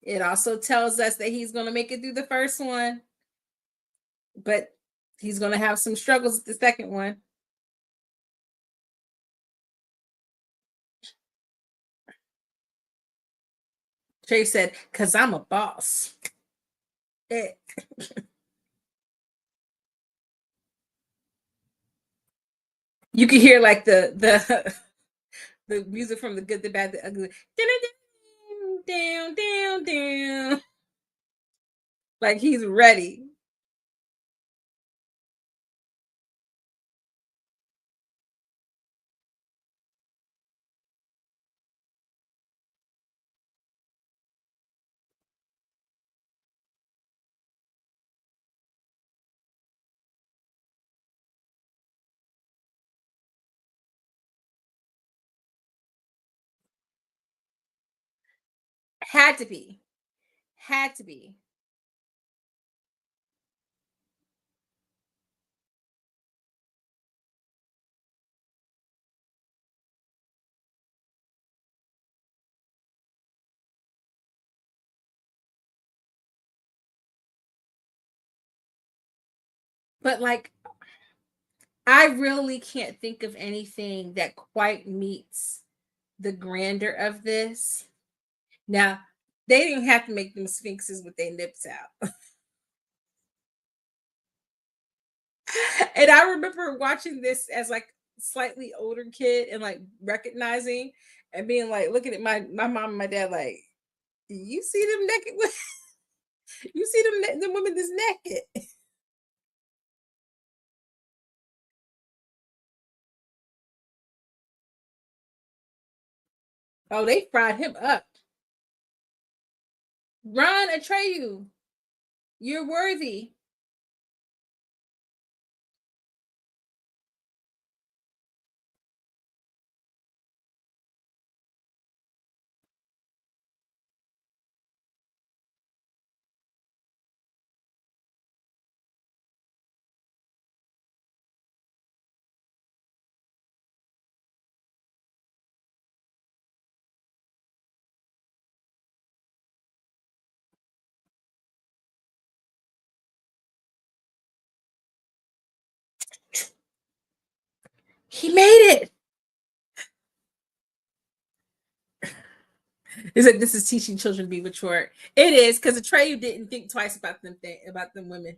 It also tells us that he's going to make it through the first one, but he's going to have some struggles with the second one. Trey said, "Cause I'm a boss." You can hear like the music from The Good, the Bad, the Ugly. Down, down, down. Like he's ready. Had to be. Had to be. But like I really can't think of anything that quite meets the grandeur of this. Now, they didn't have to make them sphinxes with their nips out. And I remember watching this as like slightly older kid and like recognizing and being like looking at my mom and my dad like, you see them naked you see them women this naked. Oh, they fried him up. Ron Atreyu, you're worthy. He made it. Is that this is teaching children to be mature? It is because Atreyu didn't think twice about about them women.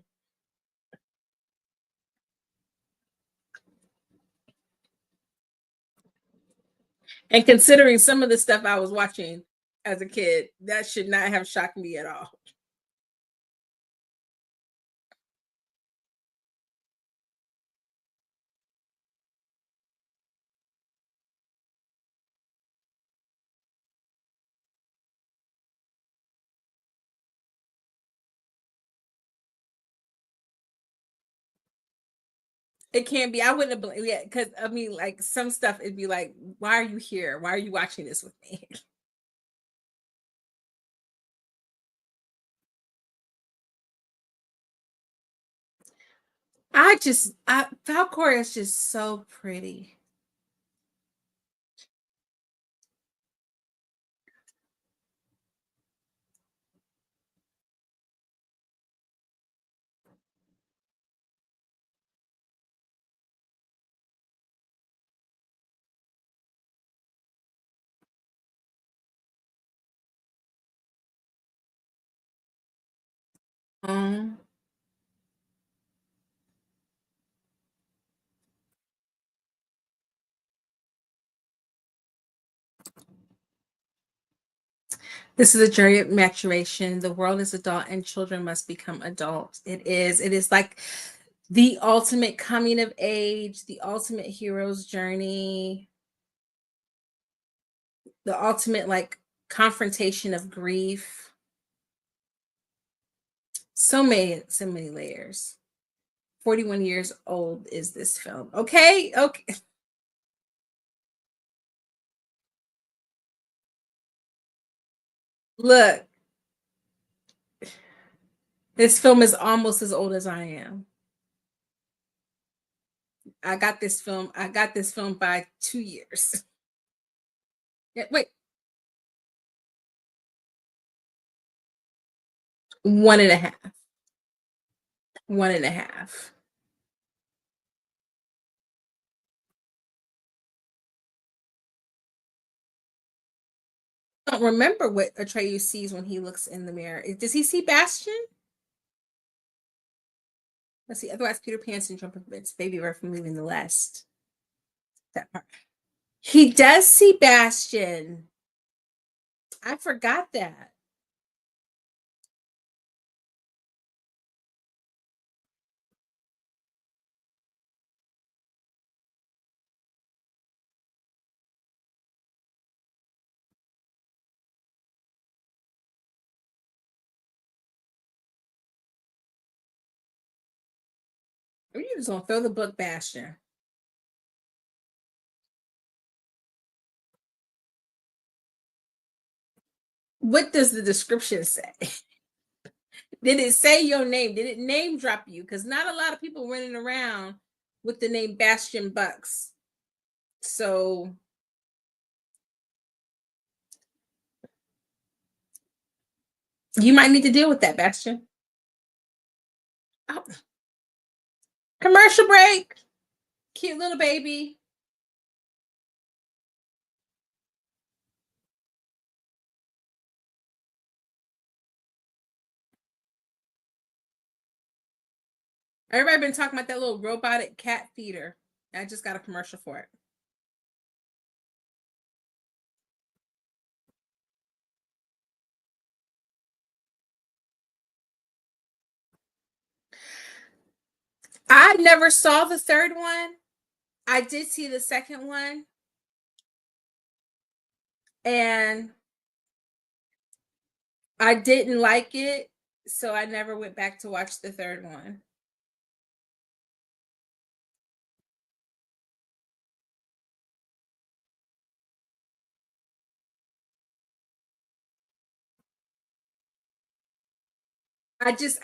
And considering some of the stuff I was watching as a kid, that should not have shocked me at all. It can be. I wouldn't have believed, yeah, because I mean, like some stuff, it'd be like, why are you here? Why are you watching this with me? Falcor is just so pretty. Um, this is a journey of maturation. The world is adult and children must become adults. It is. It is like the ultimate coming of age, the ultimate hero's journey, the ultimate like confrontation of grief. So many layers. 41 years old is this film. Okay. Okay. Look, this film is almost as old as I am. I got this film. I got this film by 2 years. Yeah, wait, one and a half. One and a half. I don't remember what Atreyu sees when he looks in the mirror. Does he see Bastian? Let's see. Otherwise, Peter Pan syndrome prevents baby Earth from leaving the nest. That part. He does see Bastian. I forgot that. You just gonna throw the book, Bastian. What does the description say? Did it say your name? Did it name drop you? Because not a lot of people running around with the name Bastian Bucks. So you might need to deal with that, Bastian. Oh, commercial break. Cute little baby. Everybody been talking about that little robotic cat theater. I just got a commercial for it. I never saw the third one. I did see the second one. And I didn't like it. So I never went back to watch the third one.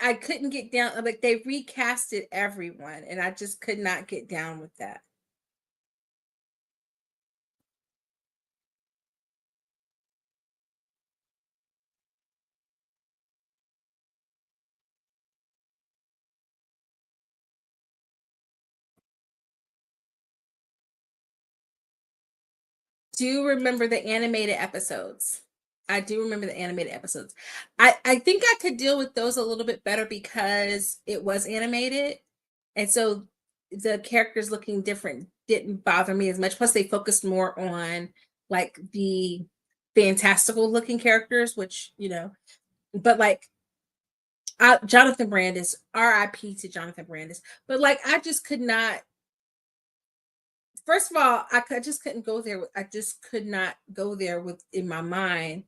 I couldn't get down, like they recasted everyone, and I just could not get down with that. Do you remember the animated episodes? I do remember the animated episodes. I think I could deal with those a little bit better because it was animated. And so the characters looking different didn't bother me as much. Plus, they focused more on like the fantastical looking characters, which, but like Jonathan Brandis, RIP to Jonathan Brandis. But like, I just could not. First of all, just couldn't go there. I just could not go there with in my mind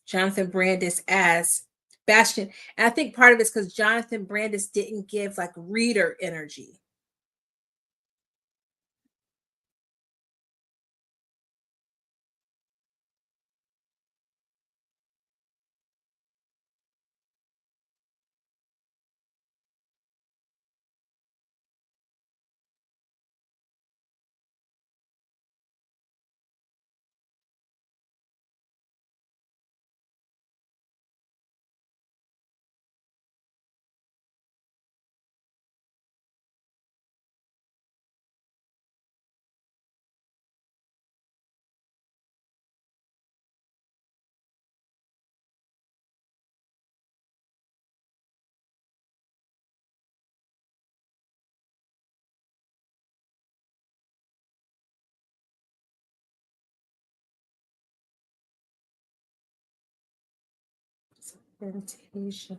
Jonathan Brandis as Bastian. And I think part of it's because Jonathan Brandis didn't give like reader energy. Fantasia.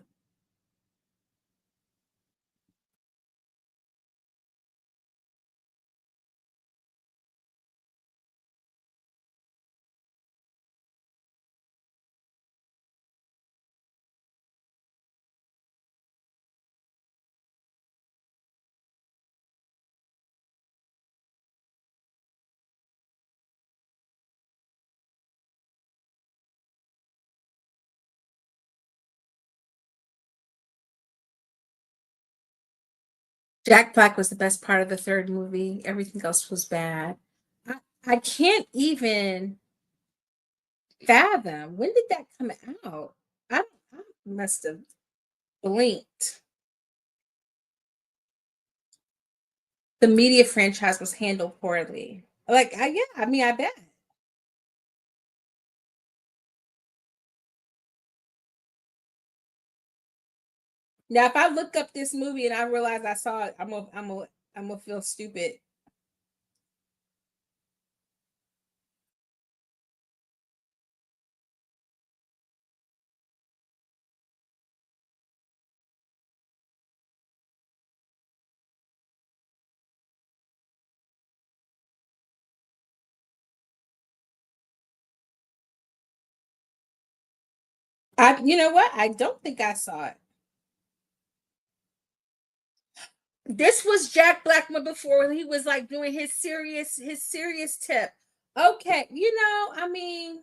Jack Black was the best part of the third movie. Everything else was bad. I, I can't even fathom, when did that come out? I must have blinked. The media franchise was handled poorly. Like, yeah, I mean, I bet. Now, if I look up this movie and I realize I saw it, I'm gonna feel stupid. You know what? I don't think I saw it. This was Jack Blackman before he was like doing his serious tip. Okay, I mean,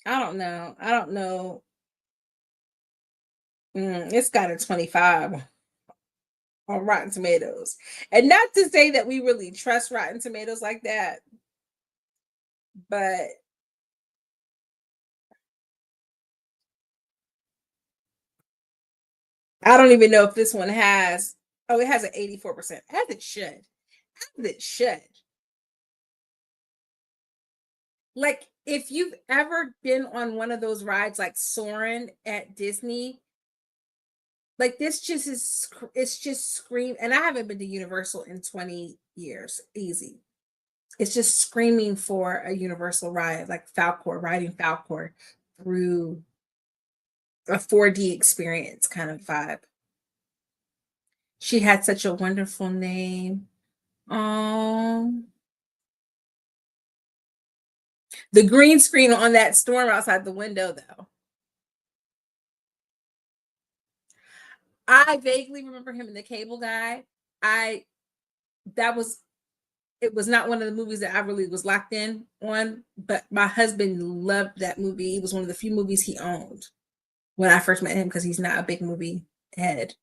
I don't know. I don't know. It's got a 25 on Rotten Tomatoes. And not to say that we really trust Rotten Tomatoes like that, but I don't even know if this one has, oh, it has an 84%, as it should. As it should. Like, if you've ever been on one of those rides like Soarin' at Disney, like this just is, it's just scream. And I haven't been to Universal in 20 years, easy. It's just screaming for a Universal ride, like Falcor, riding Falcor through a 4D experience kind of vibe. She had such a wonderful name. Um, the green screen on that storm outside the window, though. I vaguely remember him in The Cable Guy. I that was it was not one of the movies that I really was locked in on, but my husband loved that movie. It was one of the few movies he owned when I first met him because he's not a big movie head.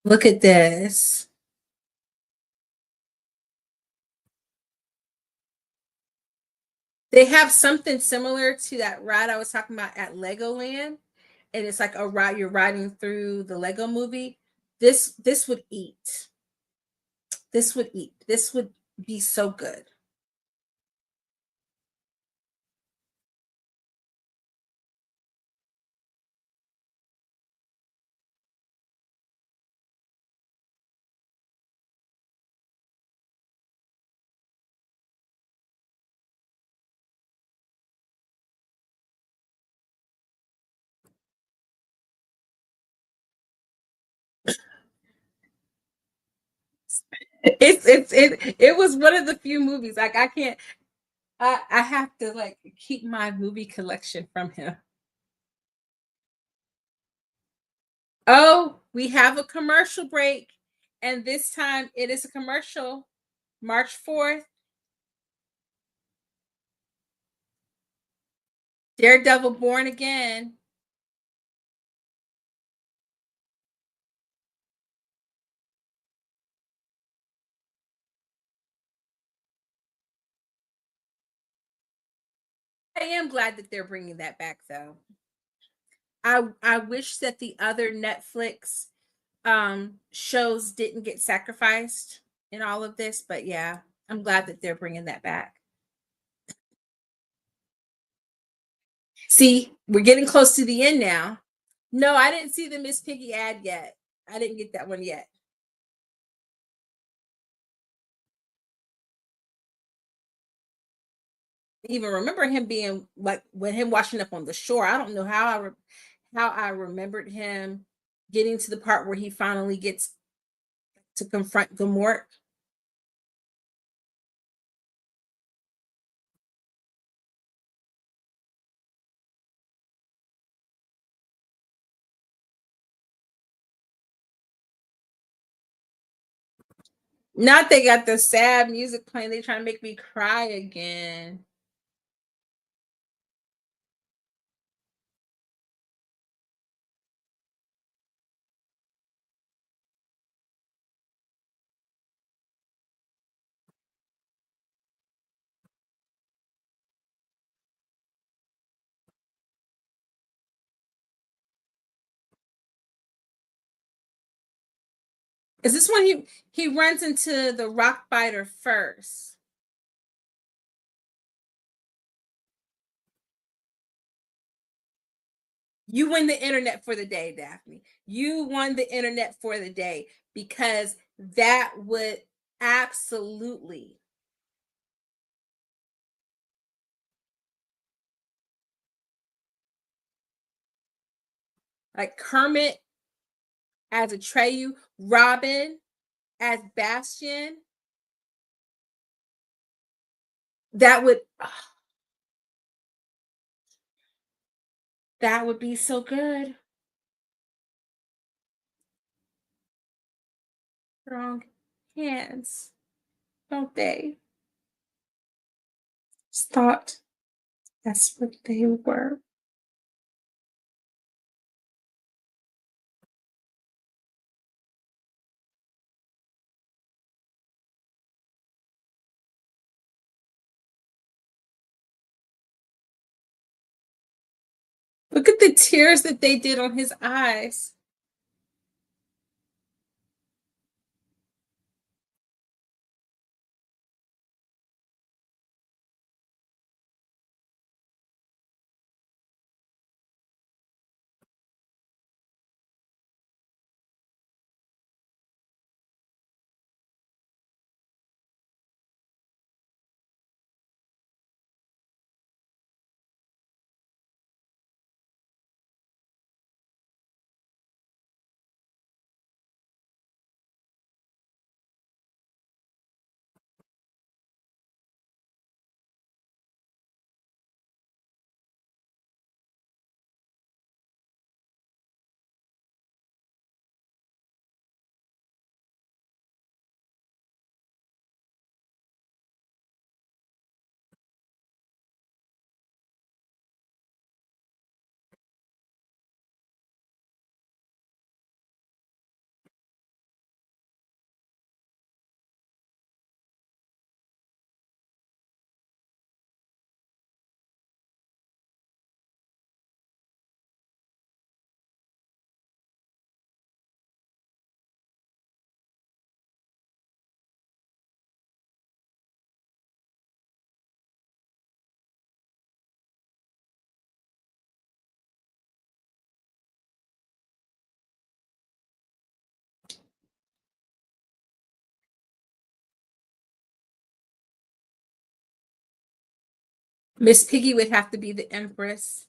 Look at this. They have something similar to that ride I was talking about at Legoland, and it's like a ride you're riding through the Lego movie. This would eat. This would eat. This would be so good. It was one of the few movies like I can't. I have to like keep my movie collection from him. Oh, we have a commercial break, and this time it is a commercial. March 4th, Daredevil Born Again. I am glad that they're bringing that back, though. I wish that the other Netflix shows didn't get sacrificed in all of this, but yeah, I'm glad that they're bringing that back. See, we're getting close to the end now. No, I didn't see the Miss Piggy ad yet. I didn't get that one yet. Even remember him being like when him washing up on the shore. I don't know how I remembered him getting to the part where he finally gets to confront Gamort. Not they got the sad music playing. They trying to make me cry again. Is this when he runs into the rock biter first? You win the internet for the day, Daphne. You won the internet for the day because that would absolutely, like Kermit as Atreyu, Robin as Bastian. That would that would be so good. Strong hands, don't they? Just thought that's what they were. Look at the tears that they did on his eyes. Miss Piggy would have to be the Empress.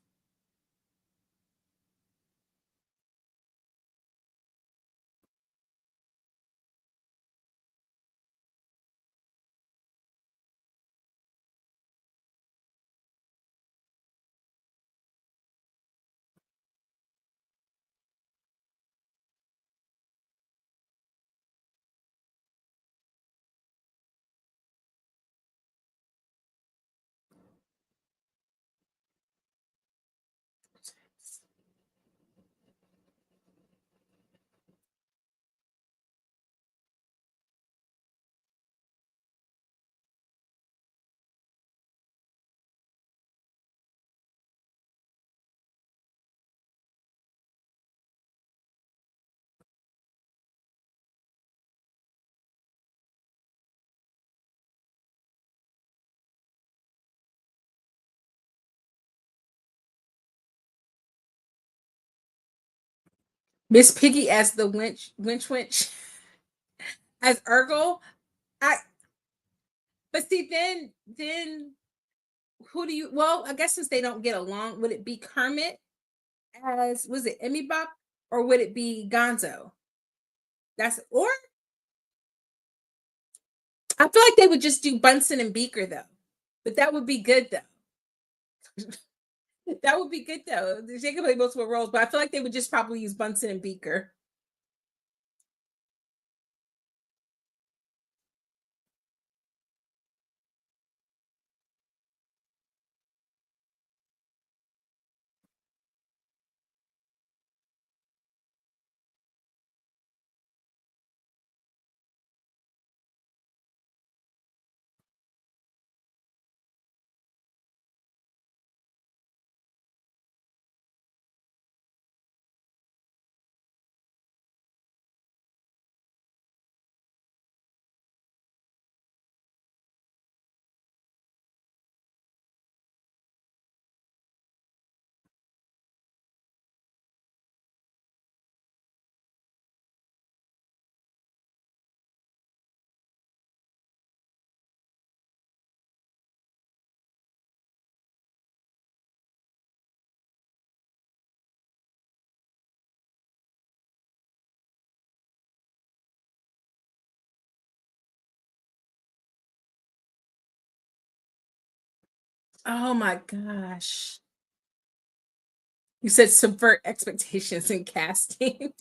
Miss Piggy as the winch as Urkel. I but see then who do you well, I guess since they don't get along, would it be Kermit as was it Emmy Bop or would it be Gonzo? That's or I feel like they would just do Bunsen and Beaker though. But that would be good though. That would be good though. They could play multiple roles, but I feel like they would just probably use Bunsen and Beaker. Oh my gosh. You said subvert expectations in casting.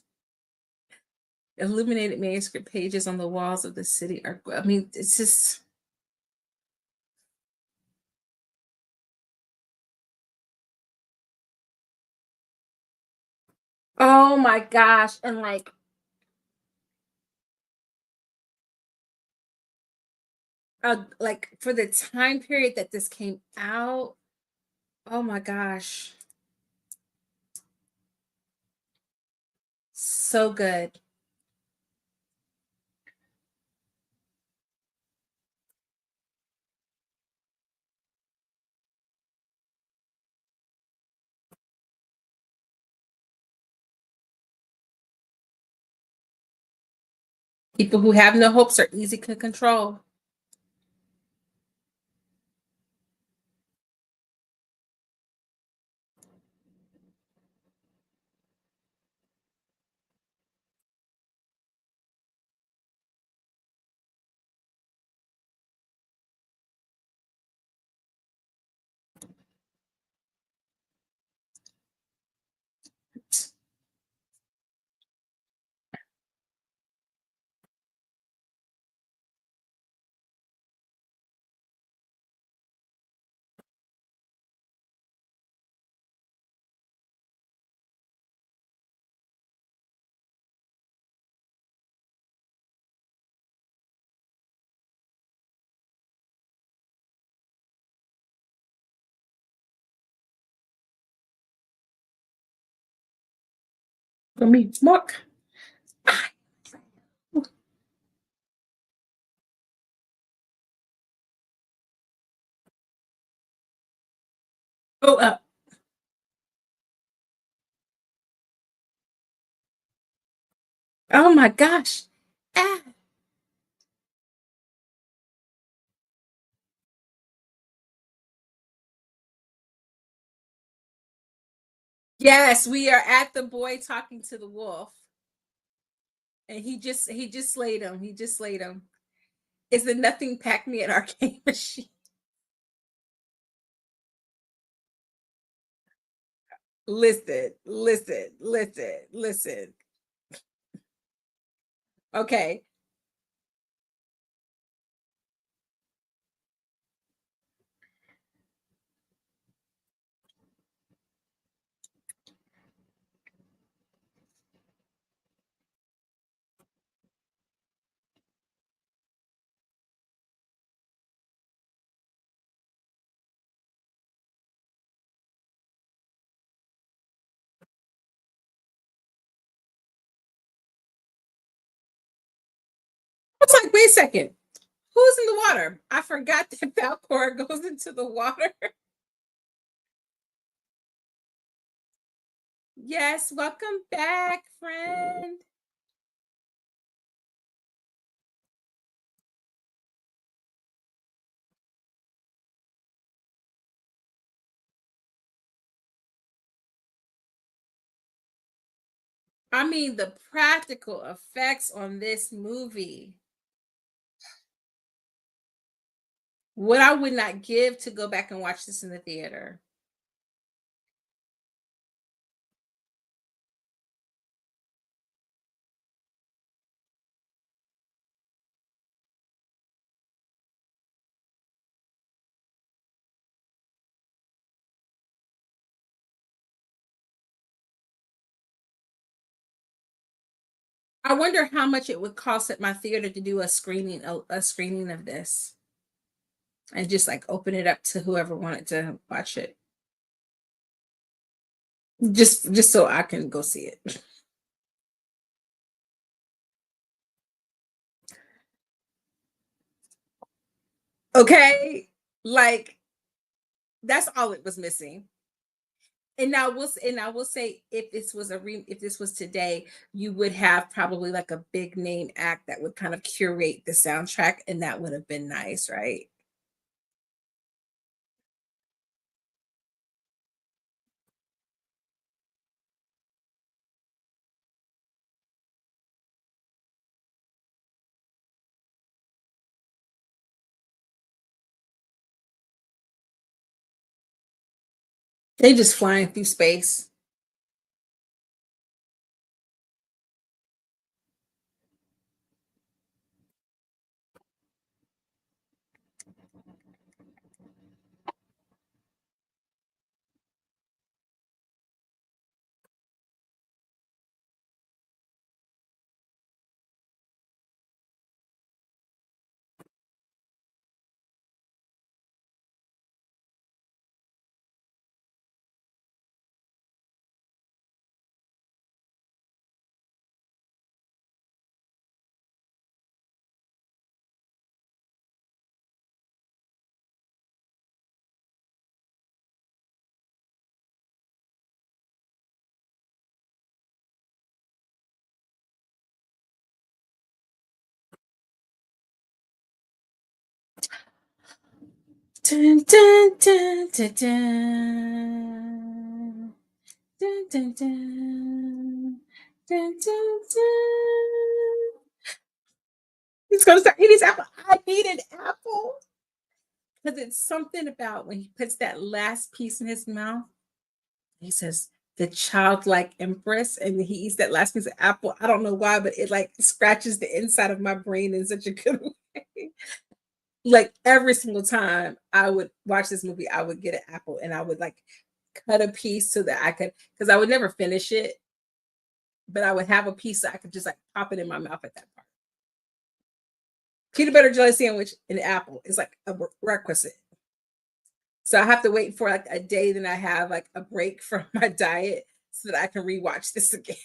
Illuminated manuscript pages on the walls of the city are, I mean, it's just, oh my gosh. And like for the time period that this came out, oh my gosh. So good. People who have no hopes are easy to control. For me, Mark. Oh, oh my gosh. Ah. Yes, we are at the boy talking to the wolf. And he just slayed him. He just slayed him. Is the nothing pack me an arcade machine? Listen, listen, listen, listen. Okay. It's like, wait a second. Who's in the water? I forgot that Falcor goes into the water. Yes, welcome back, friend. I mean, the practical effects on this movie. What I would not give to go back and watch this in the theater. I wonder how much it would cost at my theater to do a screening of this, and just like open it up to whoever wanted to watch it. Just so I can go see it. Okay? Like that's all it was missing. And I will say if if this was today, you would have probably like a big name act that would kind of curate the soundtrack, and that would have been nice, right? They just flying through space. Dun, dun, dun, dun, dun. Dun, dun, dun. Dun, dun, dun. He's gonna start eating his apple. I need an apple. Because it's something about when he puts that last piece in his mouth, he says, the childlike empress, and he eats that last piece of apple. I don't know why, but it like scratches the inside of my brain in such a good way. Like every single time I would watch this movie, I would get an apple and I would like cut a piece so that I could, because I would never finish it, but I would have a piece so I could just like pop it in my mouth at that part. Peanut butter jelly sandwich and apple is like a requisite. So I have to wait for like a day, then I have like a break from my diet so that I can rewatch this again.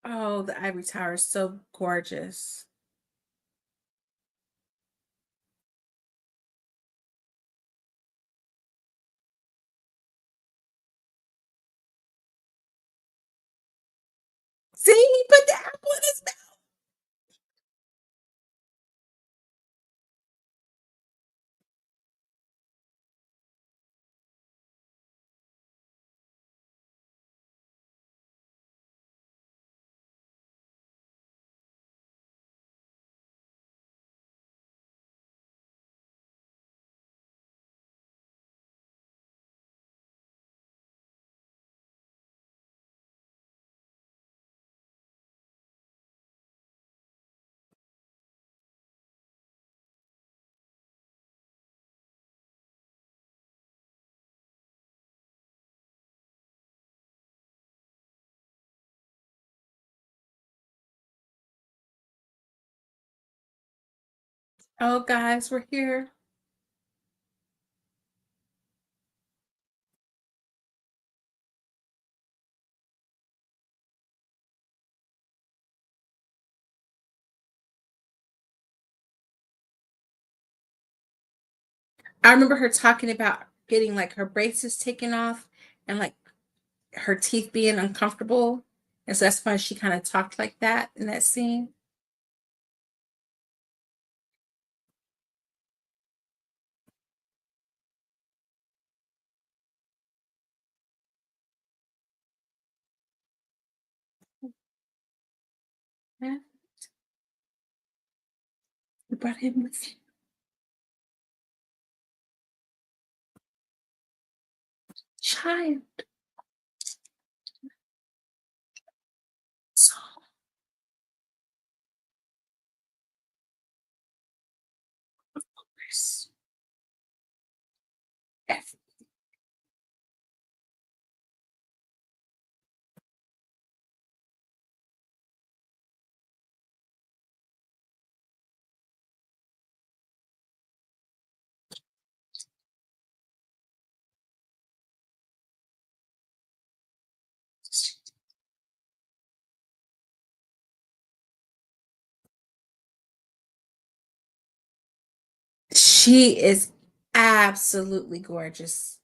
Oh, the ivory tower is so gorgeous. See, he put the apple in his mouth. Oh, guys, we're here. I remember her talking about getting like her braces taken off and like her teeth being uncomfortable. And so that's why she kind of talked like that in that scene. Yeah, you brought him with you. Child. So she is absolutely gorgeous.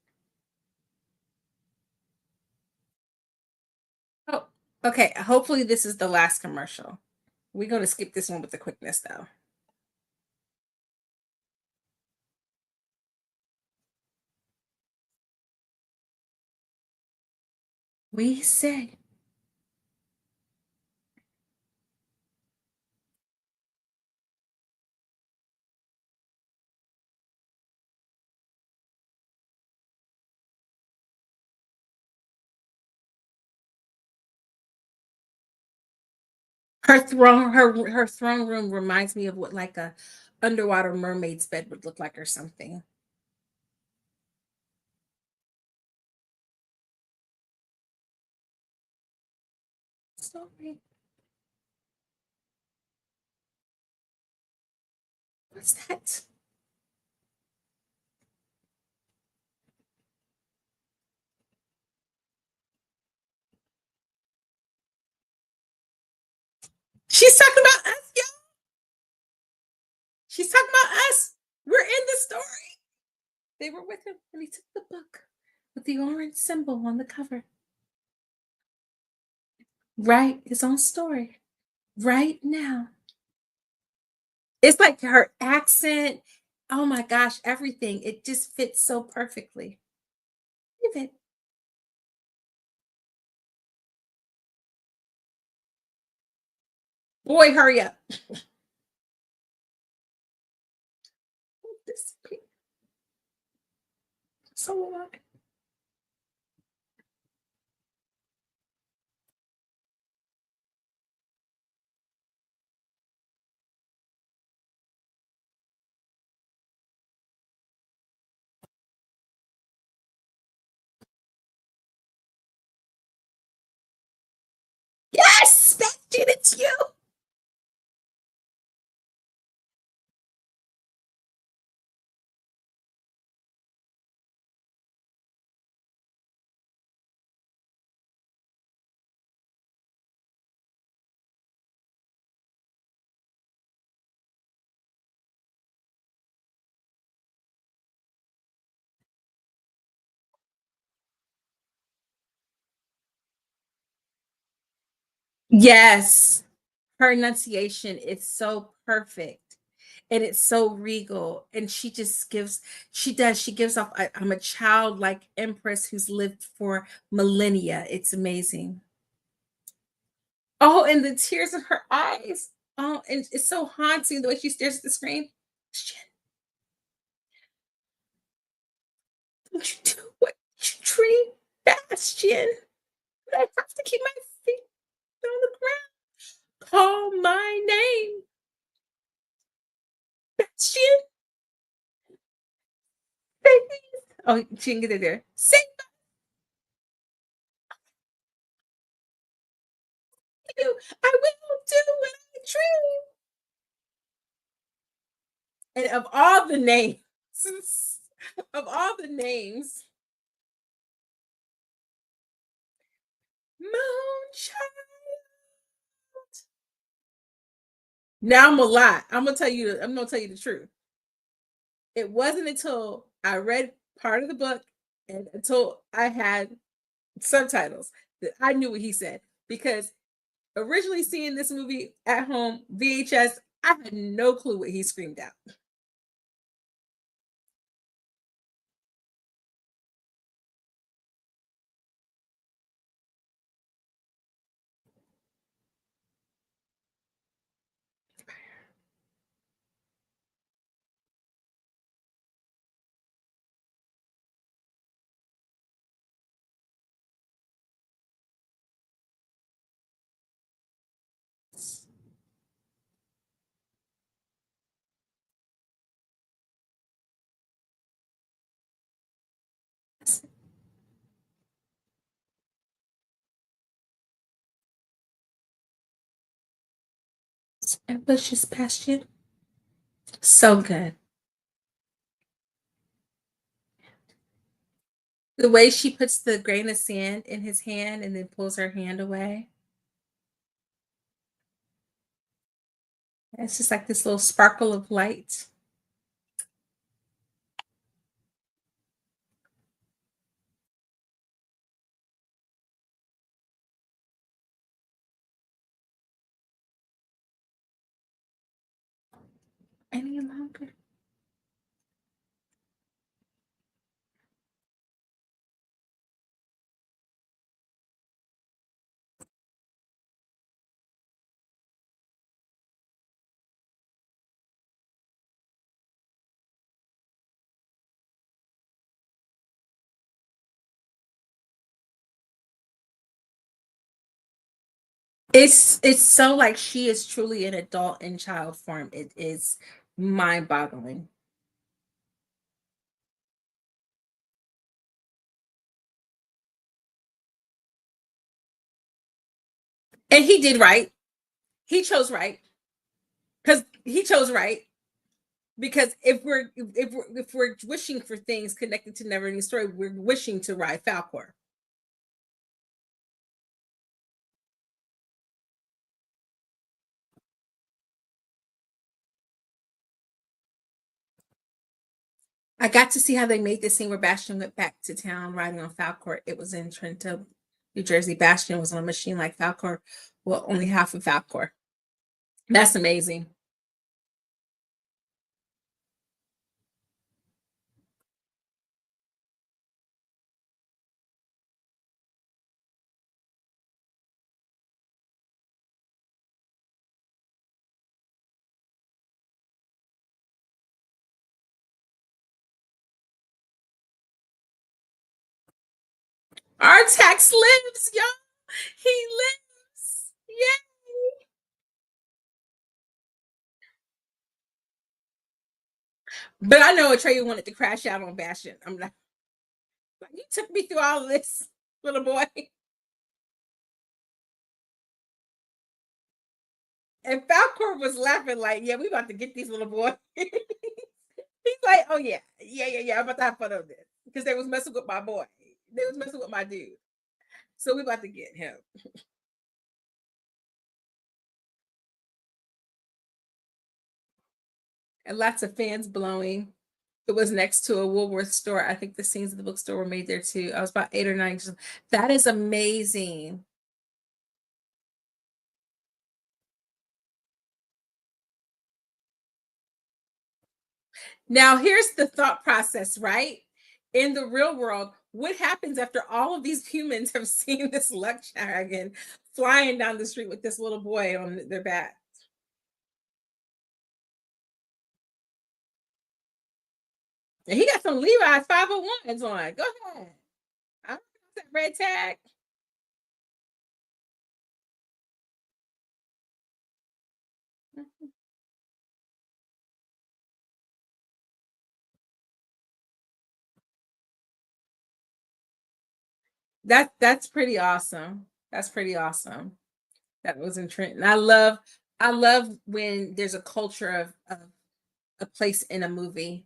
Oh, okay. Hopefully, this is the last commercial. We're going to skip this one with the quickness, though. We say, Her throne room reminds me of what like a underwater mermaid's bed would look like or something. Sorry. What's that? She's talking about us, y'all. She's talking about us. We're in the story. They were with him and he took the book with the orange symbol on the cover. Write his own story right now. It's like her accent. Oh my gosh, everything. It just fits so perfectly. Even boy, hurry up. This so long. Yes, Bastian, it's you. Yes. Her enunciation is so perfect and it's so regal. And she gives off, I'm a childlike empress who's lived for millennia. It's amazing. Oh, and the tears in her eyes. Oh, and it's so haunting the way she stares at the screen. Shit, don't you do what you dream, Bastian. I have to keep my feet on the ground. Call my name, Bastian. Baby. Oh, she didn't get it there. Save you. I will do what I dream. And of all the names, of all the names, Moonchild. Now I'm a lie. I'm gonna tell you the truth. It wasn't until I read part of the book and until I had subtitles that I knew what he said. Because originally seeing this movie at home, VHS, I had no clue what he screamed out. Ambitious Bastion. So good. The way she puts the grain of sand in his hand and then pulls her hand away. It's just like this little sparkle of light. Any longer. It's so like she is truly an adult in child form. It is mind-boggling. And he did right. He chose right. Because he chose right. Because if we're wishing for things connected to Neverending Story, we're wishing to ride Falcor. I got to see how they made this scene where Bastian went back to town riding on Falcor. It was in Trenton, New Jersey. Bastian was on a machine like Falcor, well, only half of Falcor. That's amazing. Artax lives, y'all. He lives. Yay. But I know Atreyu wanted to crash out on Bastion. I'm like, you took me through all of this, little boy. And Falcor was laughing like, yeah, we about to get these little boys. He's like, oh yeah, yeah. I'm about to have fun on this. Because they was messing with my boy. They was messing with my dude. So we about to get him. And lots of fans blowing. It was next to a Woolworth store. I think the scenes of the bookstore were made there too. I was about 8 or 9. That is amazing. Now, here's the thought process, right? In the real world, what happens after all of these humans have seen this luck dragon flying down the street with this little boy on their back? And he got some Levi's 501s on. Go ahead. I don't know that red tag. That's pretty awesome. That's pretty awesome. That was in Trenton. I love when there's a culture of a place in a movie.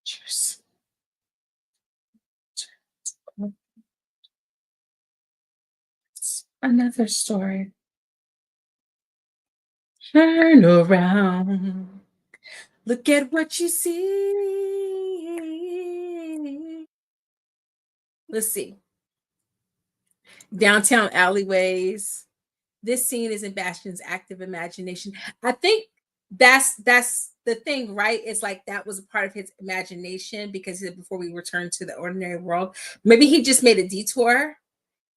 Cheers. Another story. Turn around. Look at what you see. Let's see. Downtown alleyways. This scene is in Bastian's active imagination. I think that's the thing, right? It's like that was a part of his imagination because before we return to the ordinary world, maybe he just made a detour,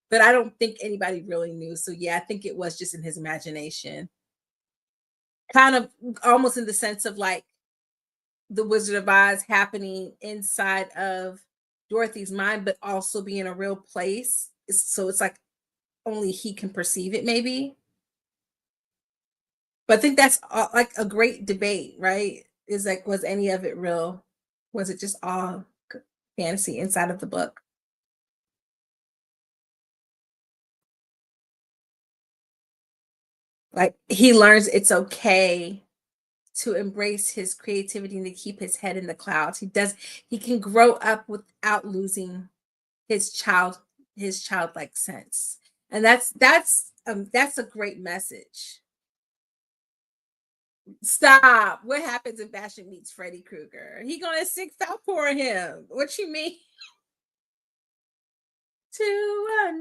but I don't think anybody really knew. So yeah, I think it was just in his imagination. Kind of almost in the sense of like the Wizard of Oz happening inside of Dorothy's mind, but also being a real place. So it's like only he can perceive it, maybe. But I think that's like a great debate, right? Is like, was any of it real? Was it just all fantasy inside of the book? Like he learns it's okay to embrace his creativity and to keep his head in the clouds. He can grow up without losing his childlike sense. And that's a great message. Stop. What happens if Bastion meets Freddy Krueger? He gonna sick Falcor him. What you mean? To a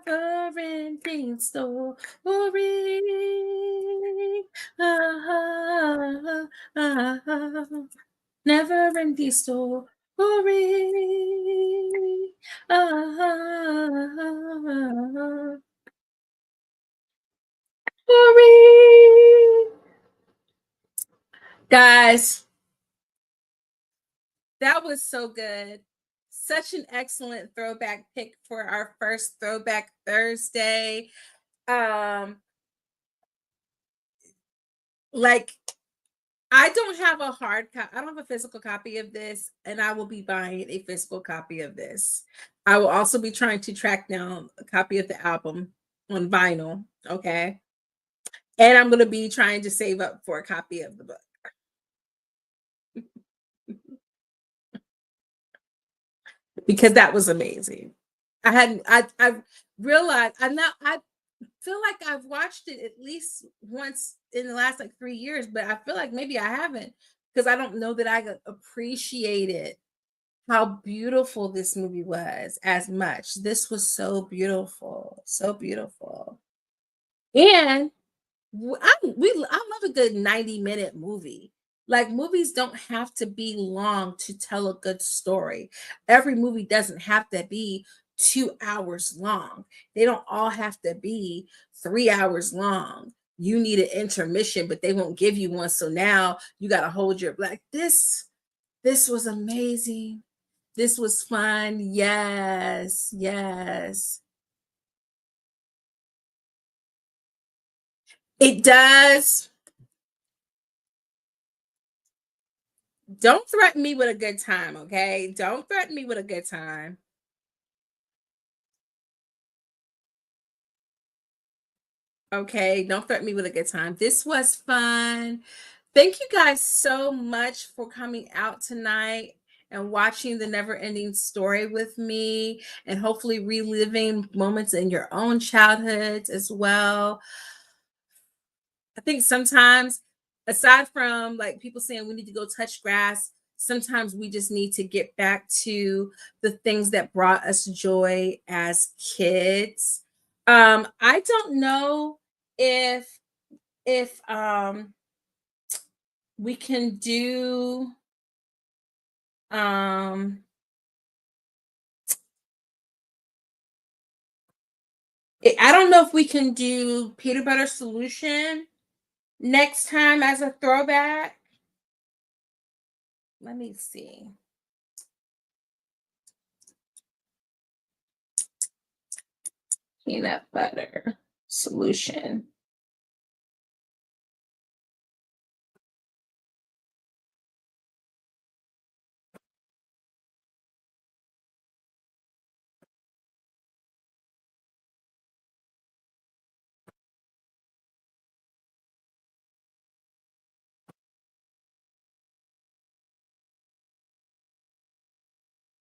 never-ending story. Ah, ah, ah, never-ending story. Ah, story. Guys, that was so good. such an excellent throwback pick for our first Throwback Thursday. Like, I don't have a I don't have a physical copy of this, and I will be buying a physical copy of this. I will also be trying to track down a copy of the album on vinyl, okay? And I'm going to be trying to save up for a copy of the book. Because that was amazing. I realized I feel like I've watched it at least once in the last like 3 years, but I feel like maybe I haven't because I don't know that I appreciated how beautiful this movie was as much. This was so beautiful, so beautiful. And I love a good 90-minute movie. Like, movies don't have to be long to tell a good story. Every movie doesn't have to be 2 hours long. They don't all have to be 3 hours long. You need an intermission, but they won't give you one. So now you got to hold your like this was amazing. This was fun. Yes, yes. It does. Don't threaten me with a good time, okay? Don't threaten me with a good time. Okay, don't threaten me with a good time. This was fun. Thank you guys so much for coming out tonight and watching the Neverending Story with me and hopefully reliving moments in your own childhoods as well. I think sometimes, aside from like people saying we need to go touch grass, sometimes we just need to get back to the things that brought us joy as kids. I don't know if we can do um I don't know if we can do peanut butter solution next time as a throwback. Let me see. Peanut butter solution.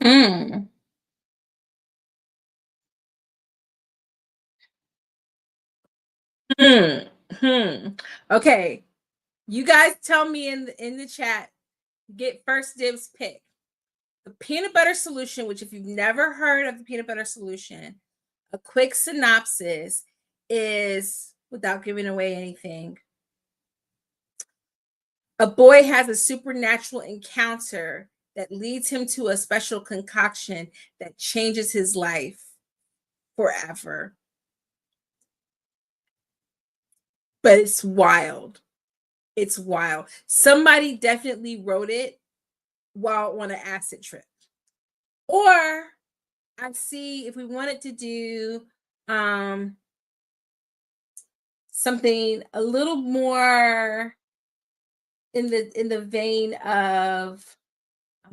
Mm. Hmm. Hmm. Okay. You guys tell me in the chat. Get first dibs pick. The peanut butter solution, which if you've never heard of the peanut butter solution, a quick synopsis is without giving away anything. A boy has a supernatural encounter that leads him to a special concoction that changes his life forever. But it's wild. It's wild. Somebody definitely wrote it while on an acid trip. Or I see if we wanted to do something a little more in the vein of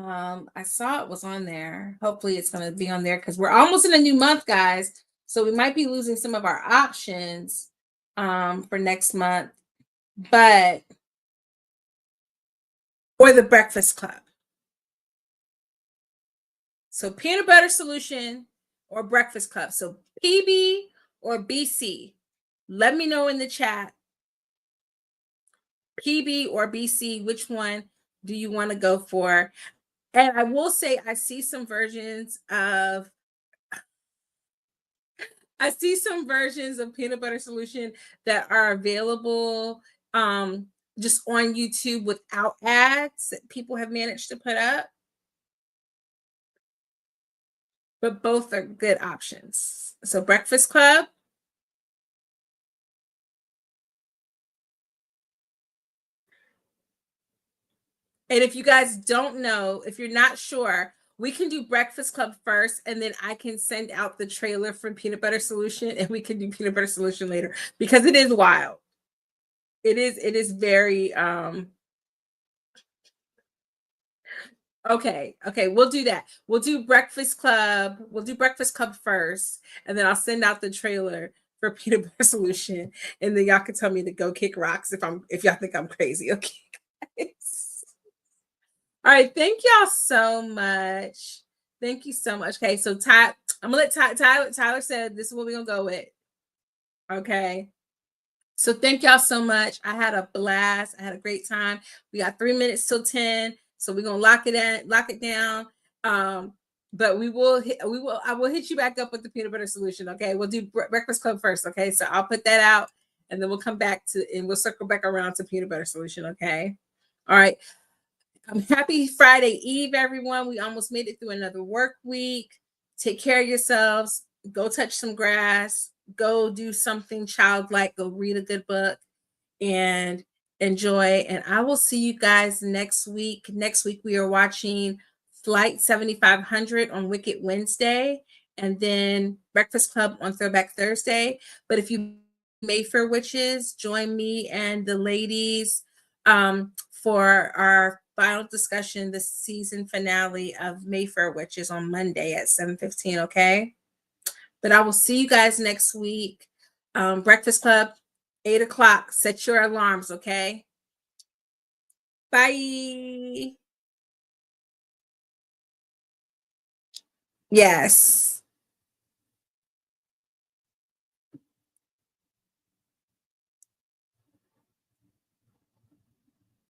I saw it was on there. Hopefully it's going to be on there because we're almost in a new month, guys. So we might be losing some of our options for next month. But or the Breakfast Club. So peanut butter solution or Breakfast Club. So PB or BC. Let me know in the chat. PB or BC, which one do you want to go for? And I will say I see some versions of peanut butter solution that are available just on YouTube without ads that people have managed to put up. But both are good options. So Breakfast Club. And if you guys don't know, if you're not sure, we can do Breakfast Club first, and then I can send out the trailer for Peanut Butter Solution, and we can do Peanut Butter Solution later, because it is wild. It is very okay. Okay, we'll do that. We'll do Breakfast Club. We'll do Breakfast Club first, and then I'll send out the trailer for Peanut Butter Solution, and then y'all can tell me to go kick rocks if y'all think I'm crazy. Okay, guys. All right, thank y'all so much. Thank you so much. Okay, so I'm gonna let Tyler said this is what we're gonna go with. Okay. So thank y'all so much. I had a blast. I had a great time. We got 3 minutes till 10. So we're gonna lock it down. But I will hit you back up with the peanut butter solution. Okay. We'll do Breakfast Club first. Okay. So I'll put that out and then we'll come back and we'll circle back around to peanut butter solution. Okay. All right. Happy Friday Eve, everyone. We almost made it through another work week. Take care of yourselves. Go touch some grass. Go do something childlike. Go read a good book and enjoy. And I will see you guys next week. Next week, we are watching Flight 7500 on Wicked Wednesday, and then Breakfast Club on Throwback Thursday. But if you Mayfair Witches, join me and the ladies for our final discussion, the season finale of Mayfair Witches on Monday at 7:15. Okay. But I will see you guys next week. Breakfast Club, 8 o'clock. Set your alarms, okay? Bye. Yes.